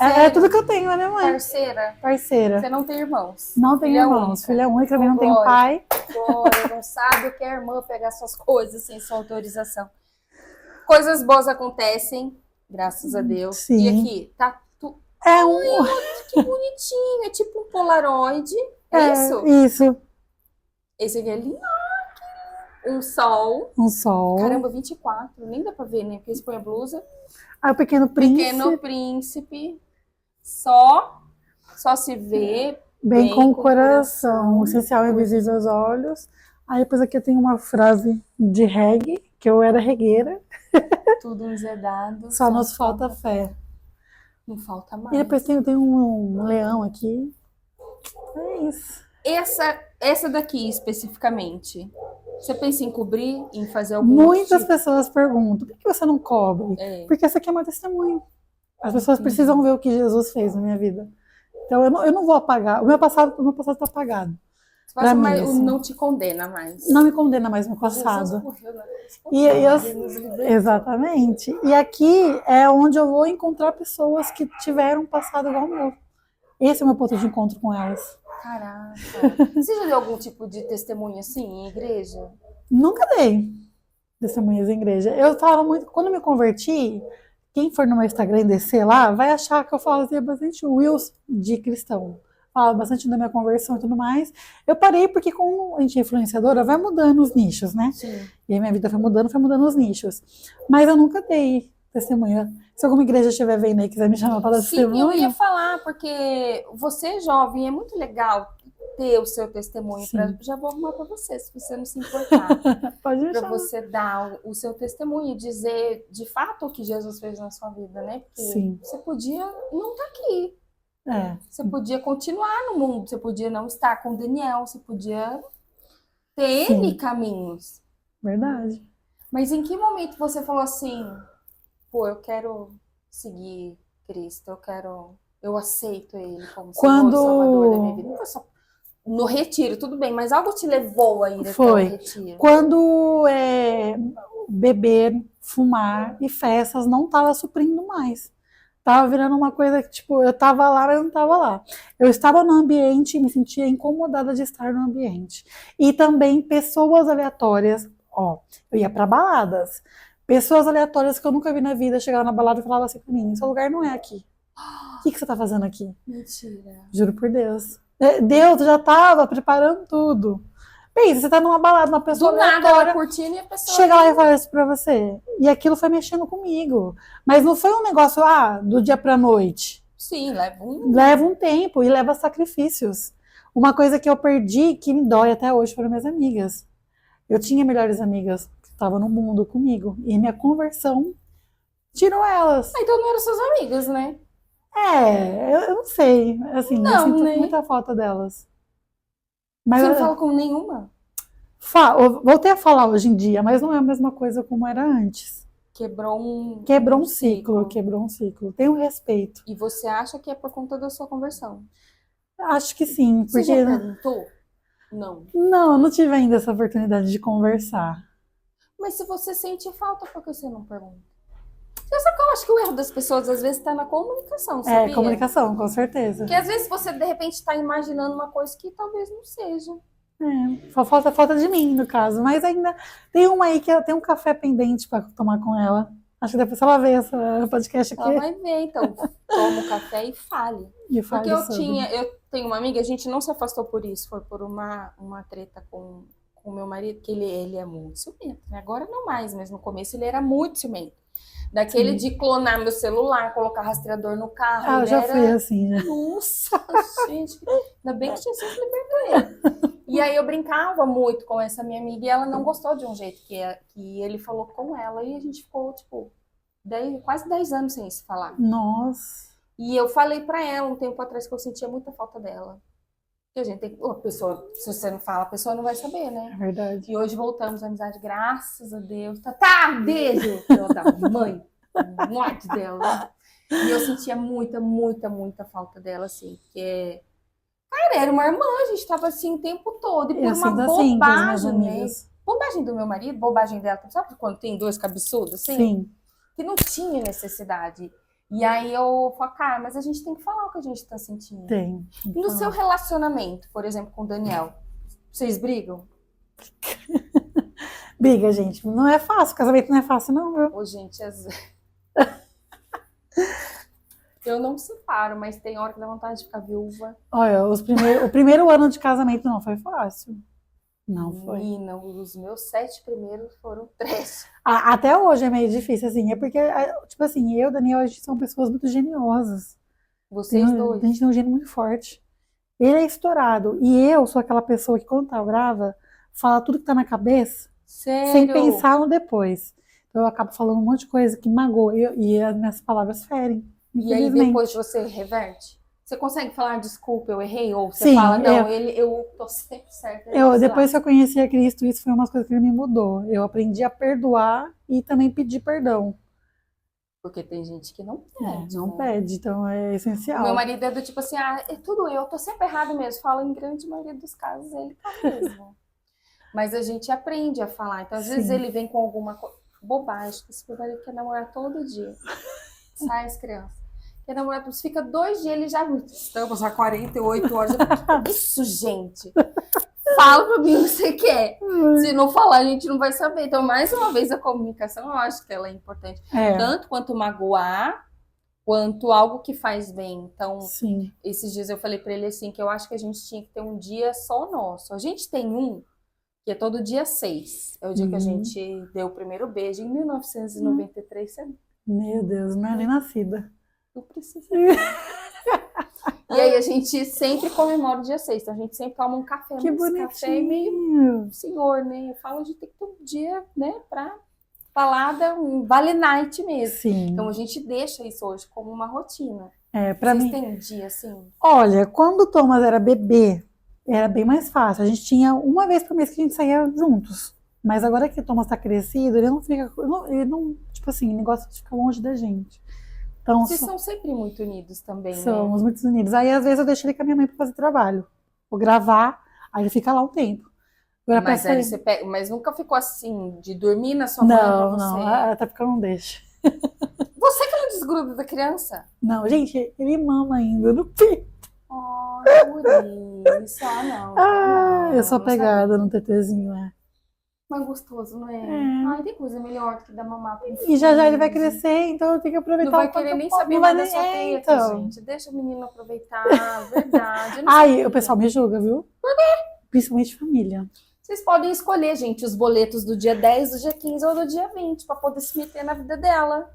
É Sério? tudo que eu tenho, é minha mãe. Parceira? Parceira. Você não tem irmãos? Não tenho Filha irmãos. única. Filha única, também não tenho Glória. pai. Glória, não sabe o que é a irmã pegar suas coisas sem sua autorização. Coisas boas acontecem, graças a Deus. Sim. E aqui, tá tudo... É um. Que bonitinho, é tipo um Polaroid. É isso? Isso. Esse aqui é lindo. Um sol. Um sol. Caramba, 24. Nem dá pra ver, né? Porque você põe a blusa. Ah, o Pequeno Príncipe. Pequeno Príncipe. Só se vê Bem com o coração. O essencial é invisível aos olhos. Aí depois aqui eu tenho uma frase de reggae, que eu era regueira. tudo enzedado. Só nos falta fé. Não falta mais. E depois tem um leão aqui. É isso. Essa daqui especificamente, você pensa em cobrir, em fazer algum Muitas tipo? pessoas perguntam, por que você não cobre? É. Porque essa aqui é uma testemunha. As pessoas precisam ver o que Jesus fez na minha vida. Então eu não vou apagar. O meu passado está apagado. Mas mim, assim. não te condena mais. Não me condena mais meu Jesus passado. morreu na cruz. E Ele nos libertou. exatamente. E aqui é onde eu vou encontrar pessoas que tiveram um passado igual ao meu. Esse é o meu ponto de encontro com elas. Caraca. Você já deu algum tipo de testemunho assim em igreja? Nunca dei testemunhas em igreja. Eu falo muito, quando eu me converti, quem for no meu Instagram e descer lá, vai achar que eu fazia bastante Reels de cristão. Falava bastante da minha conversão e tudo mais. Eu parei porque, como a gente é influenciadora, vai mudando os nichos, né? Sim. E aí minha vida foi mudando os nichos. Mas eu nunca dei testemunha. Se alguma igreja estiver vendo aí e quiser me chamar para dar Sim, testemunha. eu ia falar, porque você jovem, é muito legal ter o seu testemunho. Já vou arrumar para você, se você não se importar. Pode me Para chamar. você dar o seu testemunho e dizer de fato o que Jesus fez na sua vida, né? Porque Sim. você podia não estar aqui. É. Você podia continuar no mundo, você podia não estar com Daniel, você podia ter Sim. N caminhos. Verdade. Mas em que momento você falou assim, pô, eu quero seguir Cristo, eu aceito Ele como Senhor e Salvador da minha vida? Não foi só no retiro, tudo bem, mas algo te levou a ir até o retiro. Quando beber, fumar e festas não estava suprindo mais. Tava virando uma coisa que, tipo, eu tava lá, mas eu não tava lá. Eu estava no ambiente e me sentia incomodada de estar no ambiente. E também pessoas aleatórias, eu ia pra baladas. Pessoas aleatórias que eu nunca vi na vida chegavam na balada e falavam assim pra mim, seu lugar não é aqui. O que você tá fazendo aqui? Mentira. Juro por Deus. Deus já tava preparando tudo. Pensa, você tá numa balada, uma pessoa Do nada, aleatória, ela curtindo e a pessoa... chega lá e fala isso pra você. E aquilo foi mexendo comigo. Mas não foi um negócio, do dia pra noite. Sim, leva um... Leva um tempo e leva sacrifícios. Uma coisa que eu perdi, que me dói até hoje, foram minhas amigas. Eu tinha melhores amigas que estavam no mundo comigo. E minha conversão tirou elas. Ah, então não eram suas amigas, né? Eu não sei. Assim, eu Não, sinto né? muita falta delas. Mas Você não eu fala com nenhuma? eu voltei a falar hoje em dia, mas não é a mesma coisa como era antes. Quebrou um Quebrou um ciclo, quebrou um ciclo. Tem um respeito. E você acha que é por conta da sua conversão? Acho que sim, Você porque já perguntou? Não. não, eu não tive ainda essa oportunidade de conversar. Mas se você sente falta, por que você não pergunta? Você sabe que eu acho que o erro das pessoas às vezes está na comunicação, sabia? Comunicação, com certeza. Porque às vezes você de repente está imaginando uma coisa que talvez não seja. Só falta de mim, no caso. Mas ainda tem uma aí que tem um café pendente para tomar com ela. Acho que depois ela vê esse podcast aqui. Ela vai ver, então. Toma o café e fale. E Porque fale sobre. eu tenho uma amiga, a gente não se afastou por isso, foi por uma treta com o meu marido, que ele é muito ciumento. Né? Agora não mais, mas no começo ele era muito ciumento. Daquele Sim. de clonar meu celular, colocar rastreador no carro. Ah, eu ele já era... fui assim, já. Nossa, gente, ainda bem que Jesus libertou ele. E aí eu brincava muito com essa minha amiga e ela não gostou de um jeito que ele falou com ela e a gente ficou, tipo, quase 10 anos sem se falar. Nossa. E eu falei pra ela um tempo atrás que eu sentia muita falta dela. Que a gente tem a pessoa, se você não fala, a pessoa não vai saber, né? É verdade. E hoje voltamos à amizade, graças a Deus. Tá, beijo! Filha da mãe, morte dela. E eu sentia muita, muita, muita falta dela, assim, porque, cara, era uma irmã, a gente tava assim o tempo todo. E por Eu uma sinto assim com as minhas bobagem, né? amigas. Bobagem do meu marido, bobagem dela, sabe quando tem dois cabeçudos, assim? Sim. Que não tinha necessidade. E aí eu falo, cara, mas a gente tem que falar o que a gente tá sentindo. Tem. E no seu relacionamento, por exemplo, com o Daniel, vocês brigam? Briga, gente. Não é fácil. Casamento não é fácil, não, viu? Ô, gente, eu não separo, mas tem hora que dá vontade de ficar viúva. Olha, o primeiro ano de casamento não foi fácil. Não foi. Menina, os meus 7 primeiros foram 3. Até hoje é meio difícil, assim. É porque, tipo assim, eu e o Daniel, a gente são pessoas muito geniosas. Vocês dois. A gente tem um gênio muito forte. Ele é estourado. E eu sou aquela pessoa que, quando tá brava, fala tudo que tá na cabeça, Sério? sem pensar no depois. Então eu acabo falando um monte de coisa que magoa. E as minhas palavras ferem. E aí depois você reverte? Você consegue falar, desculpa, eu errei? Ou você Sim, fala, não, eu tô sempre certa. Depois que eu conheci a Cristo, isso foi uma coisa que ele me mudou. Eu aprendi a perdoar e também pedir perdão. Porque tem gente que não pede. Não né? pede, então é essencial. O meu marido é do tipo assim, é tudo eu tô sempre errado mesmo. Fala em grande maioria dos casos, ele tá mesmo. Mas a gente aprende a falar. Então, às vezes ele vem com alguma bobagem, que esse meu marido quer namorar todo dia. Sai as crianças. Quer namorar, você fica 2 dias, ele já... Estamos há 48 horas. Isso, gente! Fala pra mim o que você quer. Se não falar, a gente não vai saber. Então, mais uma vez, a comunicação, eu acho que ela é importante. Tanto quanto magoar, quanto algo que faz bem. Então, Sim. Esses dias eu falei pra ele assim, que eu acho que a gente tinha que ter um dia só nosso. A gente tem um, que é todo dia 6. É o dia que a gente deu o primeiro beijo, em 1993. Meu Deus, não é nem nascida. Não precisa. E aí a gente sempre comemora o dia 6. Então a gente sempre toma um café. Que bonitinho. Café meio senhor, né? Eu falo, a gente tem que ter um dia, né, pra balada, um vale night mesmo. Sim. Então a gente deixa isso hoje como uma rotina. Pra Vocês mim... têm um dia assim? Olha, quando o Thomas era bebê, era bem mais fácil. A gente tinha uma vez por mês que a gente saía juntos. Mas agora que o Thomas tá crescido, ele não fica... Ele não, tipo assim, ele gosta de ficar longe da gente. Então, vocês são sempre muito unidos também, somos né? muito unidos. Aí, às vezes, eu deixo ele com a minha mãe pra fazer trabalho. Vou gravar, aí ele fica lá um tempo. Agora, Mas aí você pega... Mas nunca ficou assim, de dormir na sua mãe pra você? Não, até porque eu não deixo. Você que não desgruda da criança? Não, gente, ele mama ainda no peito. Oh, por isso, não. Eu sou apegada no tetezinho, Mas gostoso, não é? Ai, tem coisa melhor do que dar mamar pro filho. E já ele vai crescer, então eu tenho que aproveitar. Não vai querer nem saber mais da sua teta, gente. Deixa o menino aproveitar, verdade. Ai, o pessoal me julga, viu? Por quê? Principalmente família. Vocês podem escolher, gente, os boletos do dia 10, do dia 15 ou do dia 20, pra poder se meter na vida dela.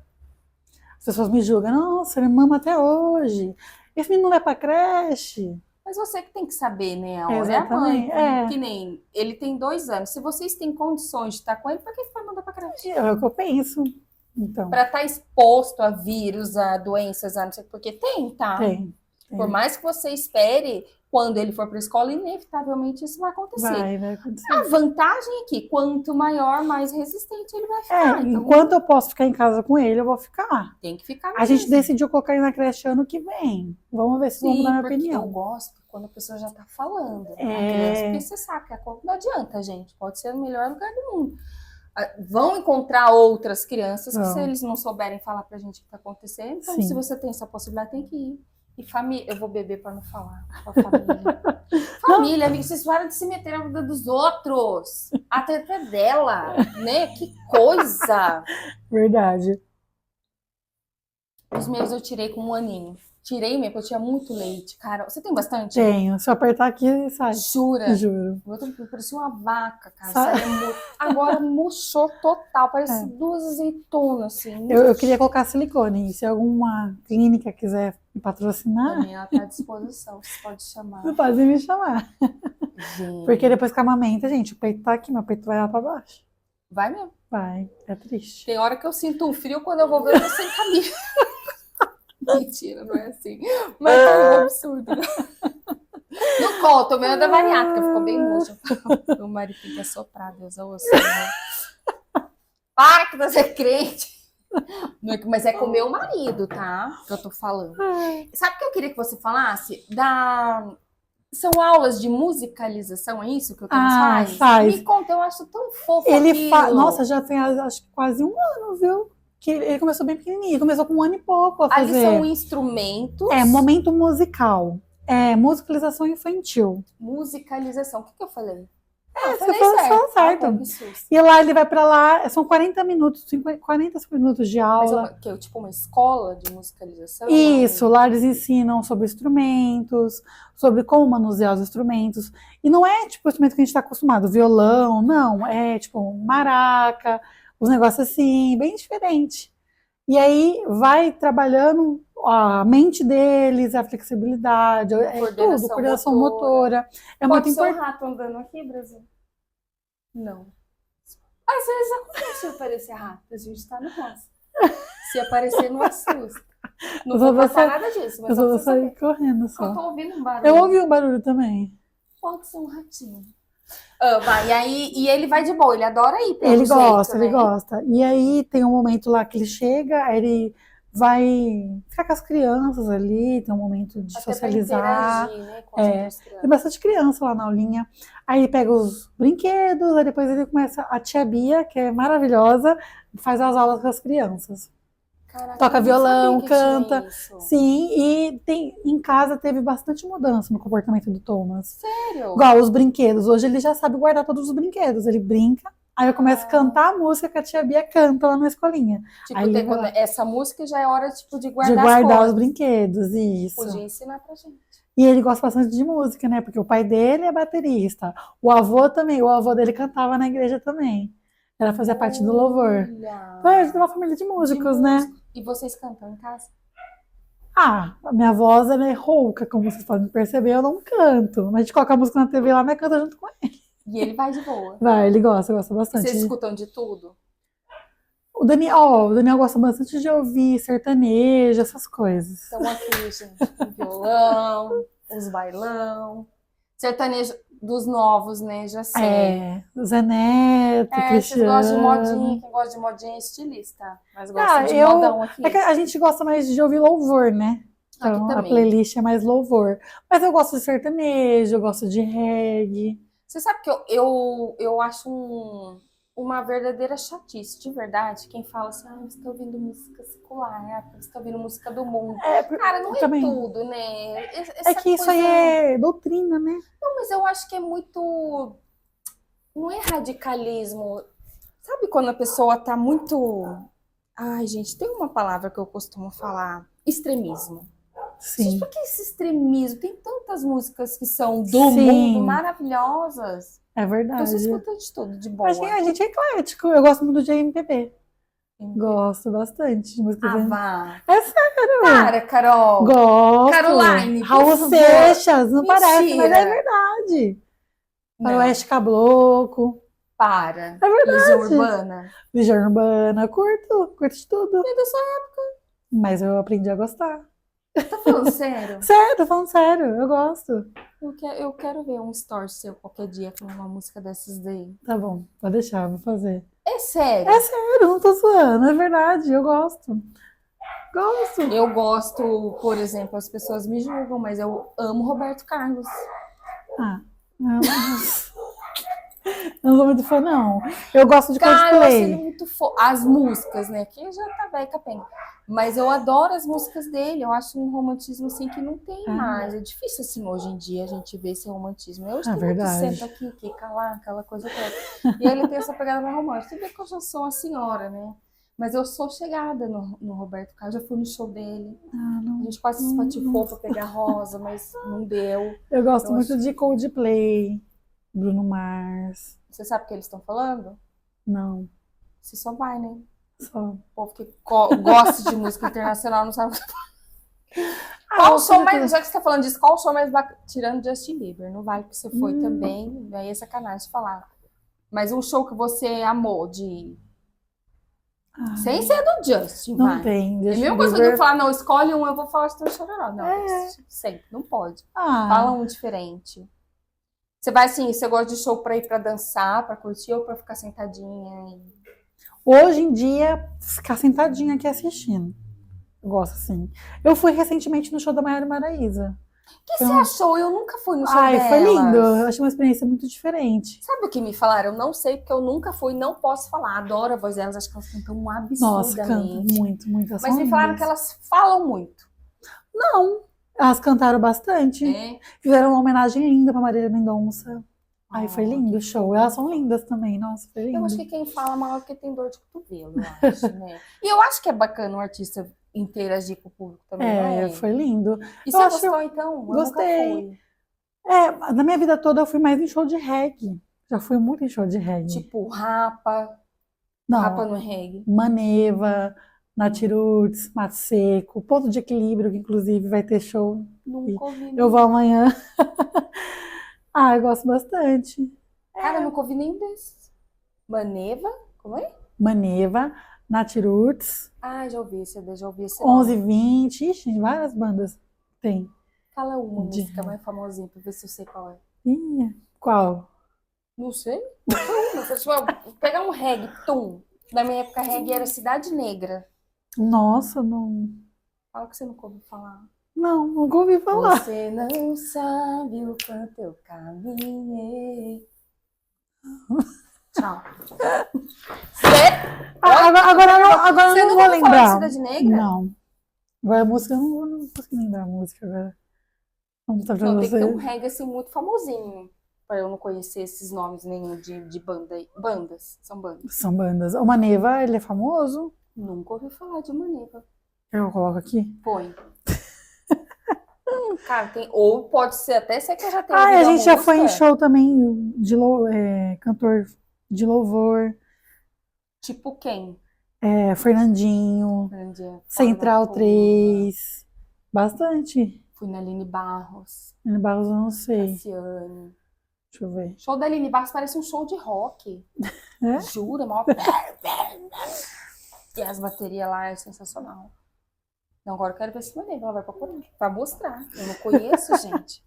As pessoas me julgam, nossa, ele mama até hoje. Esse menino não vai pra creche. Mas você que tem que saber, né? A hora é a Exatamente, mãe. Que nem ele tem 2 anos. Se vocês têm condições de estar com ele, pra que vai mandar pra creche? é o que eu penso. Então, Pra estar exposto a vírus, a doenças, a não sei o que, porque tem, tá? tem. Por mais que você espere, quando ele for para a escola, inevitavelmente isso vai acontecer. Vai acontecer. A vantagem é que quanto maior, mais resistente ele vai ficar. Então, enquanto eu posso ficar em casa com ele, eu vou ficar. tem que ficar A gente mesmo. decidiu colocar ele na creche ano que vem. Vamos ver se vão mudar minha porque opinião. eu gosto quando a pessoa já tá falando. A criança, porque você sabe que a conta não adianta, gente. Pode ser o melhor lugar do mundo. Vão encontrar outras crianças que, se eles não souberem falar pra gente o que tá acontecendo, então, Sim. se você tem essa possibilidade, tem que ir. E família, eu vou beber para não falar. Com a família. Família, amigo, vocês param de se meter na vida dos outros. Até dela, né? Que coisa. Verdade. Os meus eu tirei com 1 aninho. Tirei mesmo, porque eu tinha muito leite. Cara, você tem bastante? Tenho. Se eu apertar aqui, sai. Jura? Juro. O outro parecia uma vaca, cara. Sai. Agora murchou total. Parece 2 azeitonas, assim. Eu queria colocar silicone. Se alguma clínica quiser me patrocinar, Também ela tá à disposição. Você pode chamar. você pode me chamar. Gente. Porque depois que amamenta, gente, o peito tá aqui, meu peito vai lá pra baixo. Vai mesmo. Vai. É triste. Tem hora que eu sinto um frio, quando eu vou ver, eu tô sem camisa. Mentira, não é assim. Mas é um absurdo. Não conta, o meu é da bariátrica, ficou bem murcho. Meu marido tem que assoprar, Deus é osso. Para que você é crente. Não é, mas é com o meu marido, tá? Que eu tô falando. Sabe o que eu queria que você falasse? São aulas de musicalização, é isso que o Thomas faz. Me conta, eu acho tão fofo Ele aquilo. Nossa, já tem acho que quase 1 ano, viu? Que ele começou bem pequenininho, ele começou com 1 ano e pouco a fazer. Ali são instrumentos. Momento musical. Musicalização infantil. Musicalização. O que eu falei? Você falou certo. E lá ele vai pra lá, são 40 minutos, 45 minutos de aula. Mas que é tipo uma escola de musicalização? Isso, lá eles ensinam sobre instrumentos, sobre como manusear os instrumentos. E não é tipo o instrumento que a gente está acostumado, violão, não. É tipo maraca, os negócios assim, bem diferente. E aí vai trabalhando a mente deles, a flexibilidade, tudo, coordenação motora. É Pode muito ser importante. um rato andando aqui, Brasil? Não. Às vezes acontece aparecer rato, a gente tá no roça. Se aparecer, não assusta. Não vou passar nada disso, mas eu vou sair correndo só. Eu tô ouvindo um barulho. Eu ouvi um barulho também. Pode ser um ratinho. E ele vai de boa, ele adora ir pelo Ele jeito, gosta, né? ele gosta. E aí tem um momento lá que ele chega, aí ele vai ficar com as crianças ali, tem um momento de Até socializar. pra interagir, né, com as outras crianças. Tem bastante criança lá na aulinha. Aí ele pega os brinquedos, aí depois ele começa, a tia Bia, que é maravilhosa, faz as aulas com as crianças. Caraca, Toca eu não violão, sabia que tinha canta. isso. Sim, e em casa teve bastante mudança no comportamento do Thomas. Sério? Igual os brinquedos. Hoje ele já sabe guardar todos os brinquedos. Ele brinca, aí eu começo a cantar a música que a tia Bia canta lá na escolinha. Tipo, Aí quando essa música já é hora tipo, de guardar, de guardar as os brinquedos, isso. Podia ensinar pra gente. E ele gosta bastante de música, né? Porque o pai dele é baterista. O avô também. O avô dele cantava na igreja também. Ela fazia parte do louvor. Então a gente tem uma família de músicos, né? E vocês cantam em casa? A minha voz ela é rouca, como vocês podem perceber, eu não canto. Mas a gente coloca a música na TV lá, mas canta junto com ele. E ele vai de boa? Vai, ele gosta E bastante. vocês escutam de tudo? O Daniel gosta bastante de ouvir sertanejo, essas coisas. Então aqui, gente, com violão, os bailão. Sertanejo dos novos, né? Já sei. Zé Neto, Vocês gostam de Cristiano. modinha, quem gosta de modinha é estilista. Mas gosta de modão aqui. É que a gente gosta mais de ouvir louvor, né? Então, Aqui a também. playlist é mais louvor. Mas eu gosto de sertanejo, eu gosto de reggae. Você sabe que eu acho uma verdadeira chatice, de verdade, quem fala assim, você tá ouvindo música secular, você tá ouvindo música do mundo. Cara, não é também. tudo, né? É que isso aí é doutrina, né? Não, mas eu acho que é muito... Não é radicalismo. Sabe quando a pessoa tá muito... Ai, gente, tem uma palavra que eu costumo falar. Extremismo. Sim. Gente, por que esse extremismo? Tem tantas músicas que são do Sim. mundo maravilhosas. É verdade. Você escuta de tudo, de boa. A gente é eclético. Eu gosto muito de MPB. Gosto bastante de música. Ah, vá. É sério. Para, Carol. Gosto. Caroline, por Raul favor. Seixas, não parece, mas é Mentira. verdade. Não, Faroeste Caboclo, para. É verdade. Legião Urbana. Legião Urbana, curto de tudo. É da sua Mas eu aprendi a gostar. Tá falando sério? Sério, tô falando sério, eu gosto. Eu quero ver um story seu qualquer dia com uma música dessas daí. Tá bom, pode deixar, vou fazer. É sério? É sério, não tô zoando, é verdade, eu gosto. Gosto. Eu gosto, por exemplo, as pessoas me julgam, mas eu amo Roberto Carlos. Ah, não, não sou muito fã, não. Eu gosto de Cara, eu acho ele Coldplay. muito fofo. As músicas, né? Que já tá velho capenga. Mas eu adoro as músicas dele. Eu acho um romantismo assim que não tem mais. É difícil assim hoje em dia a gente ver esse romantismo. Hoje tem muito verdade. senta aqui, que calar, aquela coisa toda. E aí ele tem essa pegada mais romântica. Você vê que eu já sou uma senhora, né? Mas eu sou chegada no Roberto Carlos. Já fui no show dele. Ah, A não. gente quase se espatifou pra pegar rosa, mas não deu. Eu gosto Eu muito acho- de Coldplay, Bruno Mars. Você sabe o que eles estão falando? Não, Você só vai, né? só. O povo que gosta de música internacional não sabe. Ah, Qual eu o show sei mais. que- Já que você tá falando disso, qual o show mais bacana? Tirando Justin Bieber, não vale que você foi também, aí é sacanagem falar. Mas um show que você amou de. Ah, Sem ser do Justin, não vai. tem. É a Justin mesma coisa que eu Bieber. falar, não, escolhe um, eu vou falar de Tão Chororó. Não, sempre, não pode. Fala Ah, um diferente. Você vai assim, você gosta de show pra ir pra dançar, pra curtir ou pra ficar sentadinha? hoje em dia, ficar sentadinha aqui assistindo. Eu gosto assim. Eu fui recentemente no show da Maiara Maraíza. O que você achou? Eu nunca fui no show Ai, delas. foi lindo. Eu achei uma experiência muito diferente. Sabe o que me falaram? Eu não sei, porque eu nunca fui, não posso falar. Adoro a voz delas, acho que elas cantam Nossa, canta absurdamente. muito. Elas Mas são me falaram que lindas. elas falam muito. Não, elas cantaram bastante. É. Fizeram uma homenagem linda pra Marília Mendonça. Ai, foi Ah, lindo o show. Elas são lindas também. Nossa, foi lindo. Eu acho que quem fala mal é porque tem dor de cotovelo, eu acho, né? E eu acho que é bacana o artista interagir com o público também, não É, é? foi lindo. E eu você acho- gostou, então? Eu gostei. nunca fui. É, na minha vida toda eu fui mais em show de reggae. Já fui muito em show de reggae. Tipo, Rapa. Não, Rapa no reggae. Maneva, Natiruts, Mato Seco, Ponto de Equilíbrio, que inclusive vai ter show. Nunca ouvi. Eu vou amanhã. Ah, eu gosto bastante. Cara, nunca ouvi nenhum desses. Maneva? Como é? Maneva, Natiruts, Ah, já ouvi esse nome. 1120, ixi, várias bandas tem. Fala uma De música mais famosinha pra ver se eu sei qual é. Ih, qual? Não sei. Pegar um reggae, tum. Na minha época, reggae era Cidade Negra. Nossa, não, Fala que você nunca ouviu falar. nunca ouvi falar. Você não sabe o quanto eu caminhei. Tchau. Agora Você eu não nunca vou ouviu falar de lembrar. Cidade Negra? Não. Agora a música, eu não consegui lembrar a música agora. Vamos mostrar pra Não, tem que ter um você. reggae assim muito famosinho. Pra eu não conhecer esses nomes nenhum de banda. Bandas. São bandas. São bandas. O Maneva, ele é famoso. Nunca ouvi falar de Maneva. Eu coloco aqui. Põe. Cara, tem. Ou pode ser até ser que eu já tenha Ah, ouvido a gente já foi em música. show também de cantor de louvor. Tipo quem? Fernandinho, Fernandinha? Central Fala, 3. Bastante. Fui na Aline Barros, Ana Barros, eu não sei. Cassiane. Deixa eu ver. Show da Aline Barros parece um show de rock. É? Jura, maior. E as baterias lá é sensacional. Então agora eu quero ver se Maneva ela vai pra mostrar. Eu não conheço, gente.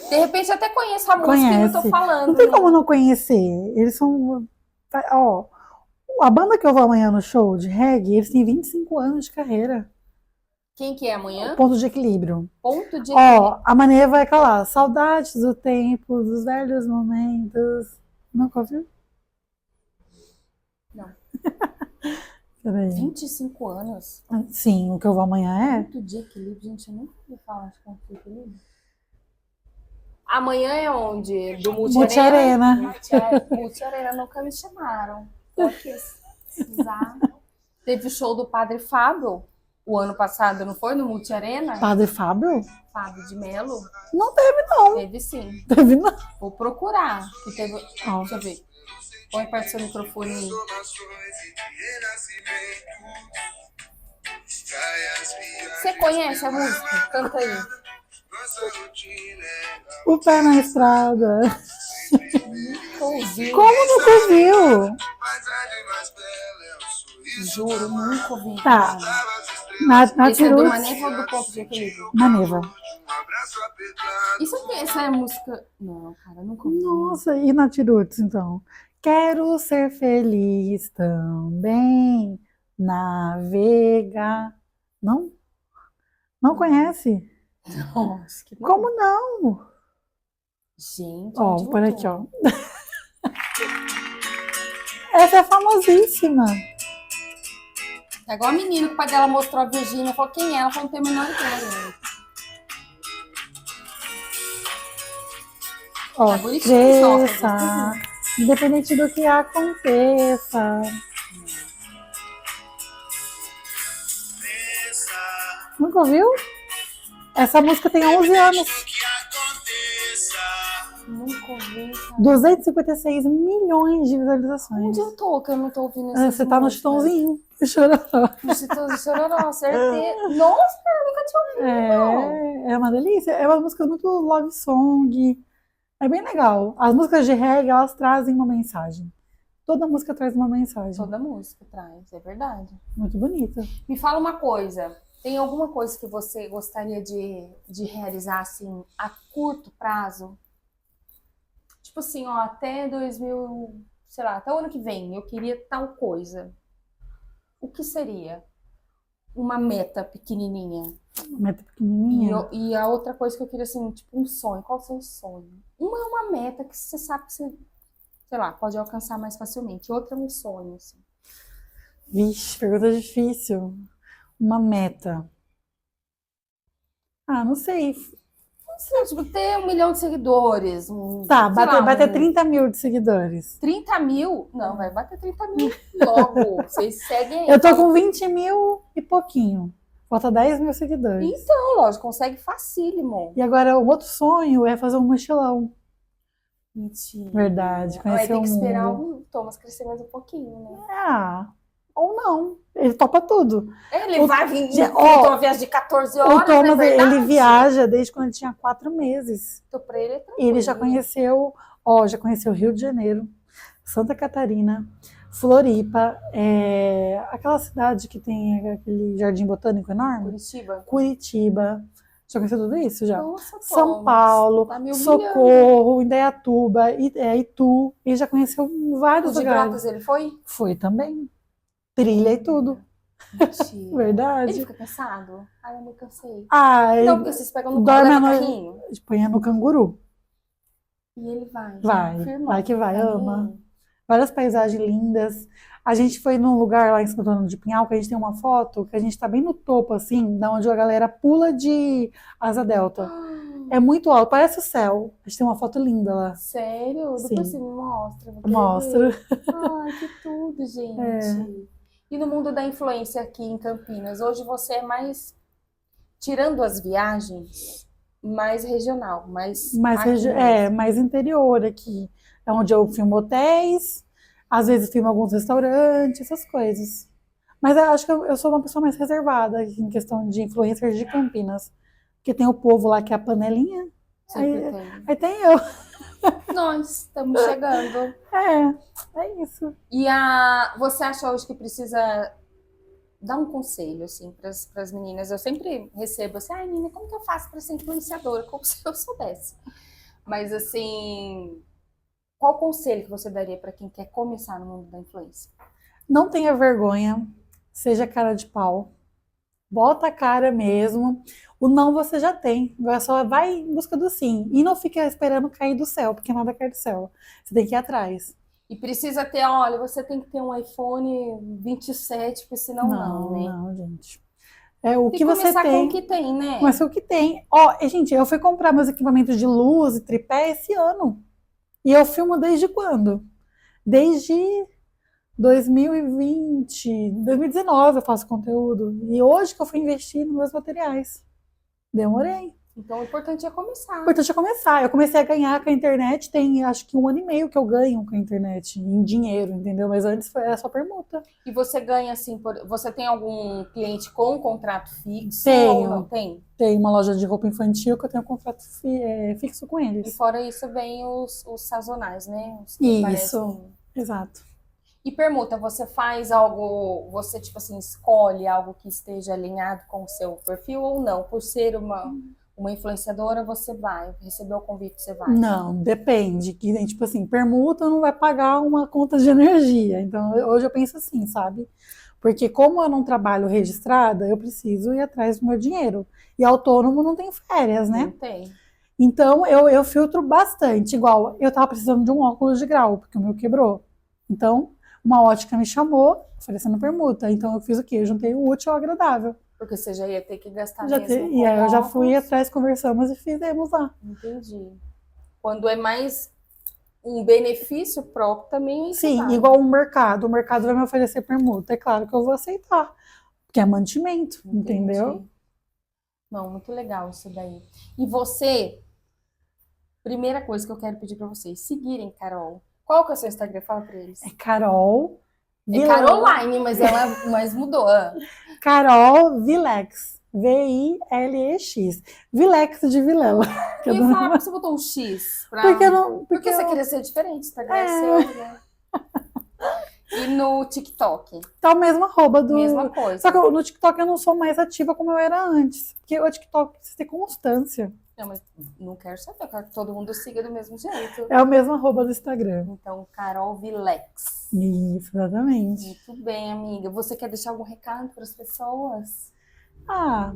De repente eu até conheço a música e não tô Conhece. falando. Não tem como não conhecer. Eles são. Ó, a banda que eu vou amanhã no show de reggae, eles têm 25 anos de carreira. Quem que é amanhã? Ponto de equilíbrio. Ponto de Ó, a Maneva vai calar. Saudades do tempo, dos velhos momentos. Nunca ouviu? Não. Peraí. 25 anos. Sim, o que eu vou amanhã é. Ponto de equilíbrio, gente, eu nunca ouvi falar de ponto de equilíbrio. Amanhã é onde? Do Multiarena. Multiarena nunca me chamaram. Porque se precisar. Teve o show do Padre Fábio o ano passado, não foi? No Multiarena? Padre Fábio? Fábio de Melo? Não teve, não. Teve sim. Teve, não. Vou procurar. Que teve... Ó. Deixa eu ver. Põe perto do seu microfone aí. Você conhece a música? Canta aí. O pé na estrada. Nunca ouvi. Como nunca ouviu? Juro, nunca ouvi. Tá. Esse é do Natiroots. Maneva ou do Ponto de Equilíbrio? Maneva. Essa é a música... Não, cara, nunca ouvi. Nossa, e Natiroots, então? Quero ser feliz também, navega. Não? Não conhece? Nossa, que Como não? Gente, Ó, onde por eu aqui, tô? ó. Essa é famosíssima. É igual a menina que o pai dela mostrou a Virgínia, falou quem é, ela falou não tem a menor ideia. Ó, É bonitinho só, cresça, independente do que aconteça. Nunca ouviu? Essa música tem 11 anos. Nunca ouvi, cara. 256 milhões de visualizações. Onde eu tô que eu não tô ouvindo essas Você tá no músicas? Chitãozinho. Chororó. No Chitãozinho Chororó, certeza. Nossa, cara, eu nunca tinha ouvido. É uma delícia. É uma música muito love song. É bem legal. As músicas de reggae, elas trazem uma mensagem. Toda música traz uma mensagem. Toda música traz, é verdade. Muito bonita. Me fala uma coisa. Tem alguma coisa que você gostaria de realizar, assim, a curto prazo? Tipo assim, ó, até 2000, sei lá, até o ano que vem, eu queria tal coisa. O que seria? Uma meta pequenininha. Uma meta pequenininha. E a outra coisa que eu queria, assim, tipo um sonho. Qual é o seu sonho? Uma é uma meta que você sabe que você, sei lá, pode alcançar mais facilmente. Outra é um sonho, assim. Vixe, pergunta difícil. Uma meta. Ah, não sei. Não sei, tipo, ter 1 milhão de seguidores. Tá, sei lá, bater 30 mil de seguidores. 30 mil? Não, vai bater 30 mil logo. Vocês seguem aí. Eu tô com 20 mil e pouquinho. Falta 10 mil seguidores. Então, lógico, consegue facílimo. E agora, o outro sonho é fazer um mochilão. Mentira. Verdade, Vai conhecer ter o que esperar mundo. o Thomas crescer mais um pouquinho, né? Ah, ou não. Ele topa tudo. Ele O- vai vir Ó, uma viagem de 14 horas, O Thomas, não é verdade? ele viaja desde quando ele tinha 4 meses. Então, pra ele é E tranquilo. ele já conheceu Rio de Janeiro, Santa Catarina, Floripa, aquela cidade que tem aquele jardim botânico enorme, Curitiba. Curitiba. Já conheceu tudo isso já? Nossa, São Thomas, Paulo, tá me humilhando. Socorro, Indaiatuba, Itu. Ele já conheceu vários O de lugares. Brotas ele foi? Foi também. Trilha e tudo. Mentira. Verdade. Ele fica cansado? Ah, eu me cansei. Ah, Então, ele porque vocês pegam no dorme colo, à leva noite. carrinho. põe no canguru. E ele vai. Vai, Firmão. vai que vai, Tá nem ama. aí. Várias paisagens lindas. A gente foi num lugar lá em Santo Antônio de Pinhal, que a gente tem uma foto, que a gente tá bem no topo, assim, da onde a galera pula de asa delta. É muito alto, parece o céu. A gente tem uma foto linda lá. Sério? Sim. Depois você me mostra. vou querer Mostro. ver. Ai, que tudo, gente. E no mundo da influência aqui em Campinas, hoje você é mais, tirando as viagens, mais regional, mais aqui mesmo. Mais interior aqui. É onde eu filmo hotéis, às vezes filmo alguns restaurantes, essas coisas. Mas eu acho que eu sou uma pessoa mais reservada em questão de influencers de Campinas. Porque tem o povo lá que é a panelinha, Sempre tem. aí tem eu. Nós estamos chegando. É isso. E você acha hoje que precisa dar um conselho, assim, para as meninas? Eu sempre recebo assim, ai, Nina, como que eu faço para ser influenciadora? Como se eu soubesse. Mas, assim, qual conselho que você daria para quem quer começar no mundo da influência? Não tenha vergonha, seja cara de pau. Bota a cara mesmo. O não você já tem. Agora só vai em busca do sim. E não fica esperando cair do céu, porque nada cai do céu. Você tem que ir atrás. E precisa ter, olha, você tem que ter um iPhone 27, porque senão não, né? Não, gente. É o Tem que você começar com tem. o que tem, né? Mas é o que tem. Gente, eu fui comprar meus equipamentos de luz e tripé esse ano. E eu filmo desde quando? Desde 2020, 2019 eu faço conteúdo. E hoje que eu fui investir nos meus materiais. Demorei. Então, o importante é começar. O importante é começar. Eu comecei a ganhar com a internet, tem acho que 1 ano e meio que eu ganho com a internet, em dinheiro, entendeu? Mas antes era só permuta. E você ganha assim, você tem algum cliente com um contrato fixo ou não Tenho. tem? Tem uma loja de roupa infantil que eu tenho um contrato fixo com E eles. fora isso vem os sazonais, né? Os que Isso, parecem. exato. E permuta, você faz algo, você tipo assim, escolhe algo que esteja alinhado com o seu perfil ou não? Por ser uma influenciadora, você vai, recebeu o convite, você vai. Não, depende. Que, nem, tipo assim, permuta não vai pagar uma conta de energia. Então, hoje eu penso assim, sabe? Porque como eu não trabalho registrada, eu preciso ir atrás do meu dinheiro. E autônomo não tem férias, né? Não tem. Então, eu filtro bastante. Igual, eu tava precisando de um óculos de grau, porque o meu quebrou. Então, uma ótica me chamou, oferecendo permuta. Então, eu fiz o quê? Eu juntei o útil ao agradável. Porque você já ia ter que gastar E mesmo aí eu já com fui óculos. atrás, conversamos e fizemos lá. Entendi. Quando é mais um benefício próprio, também aí você Sim, vai. igual o mercado. O mercado vai me oferecer permuta. É claro que eu vou aceitar, porque é mantimento, entendeu? Entendi. Não, muito legal isso daí. E você, primeira coisa que eu quero pedir pra vocês, seguirem Carol. Qual que é o seu Instagram? Fala pra eles. É Carol É Vilex. Caroline, mas mudou. Carol Vilex. Vilex. Vilex de Vilela. Eu ia falar porque você botou um X. Porque não. Porque você eu- queria ser diferente, Instagram é seu, né? E no TikTok, Tá o mesmo arroba do. mesma coisa. Só que no TikTok eu não sou mais ativa como eu era antes. Porque o TikTok precisa ter constância. Não, mas não quero saber, eu quero que todo mundo siga do mesmo jeito. É o mesmo arroba do Instagram. Então, Carol Vilex. Isso, exatamente. Muito bem, amiga. Você quer deixar algum recado para as pessoas? Ah,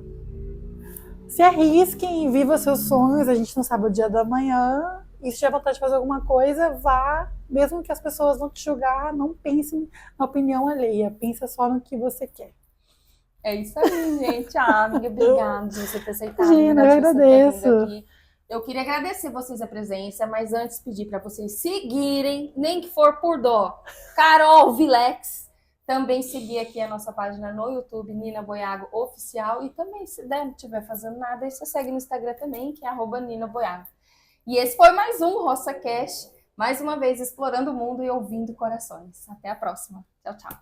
se arrisquem, viva seus sonhos. A gente não sabe o dia da manhã. E se tiver vontade de fazer alguma coisa, vá. Mesmo que as pessoas vão te julgar, não pense na opinião alheia. Pensa só no que você quer. É isso aí, gente. Ah, amiga, obrigada de você ter aceitado. Imagina, eu obrigada de você ter vindo agradeço. aqui. Eu queria agradecer vocês a presença, mas antes pedir para vocês seguirem, nem que for por dó, Carol Vilex. Também seguir aqui a nossa página no YouTube, Nina Boiago Oficial. E também, se não estiver fazendo nada, aí você segue no Instagram também, que é @Nina Boiago. E esse foi mais um Roça Cash, mais uma vez explorando o mundo e ouvindo corações. Até a próxima. Tchau, tchau.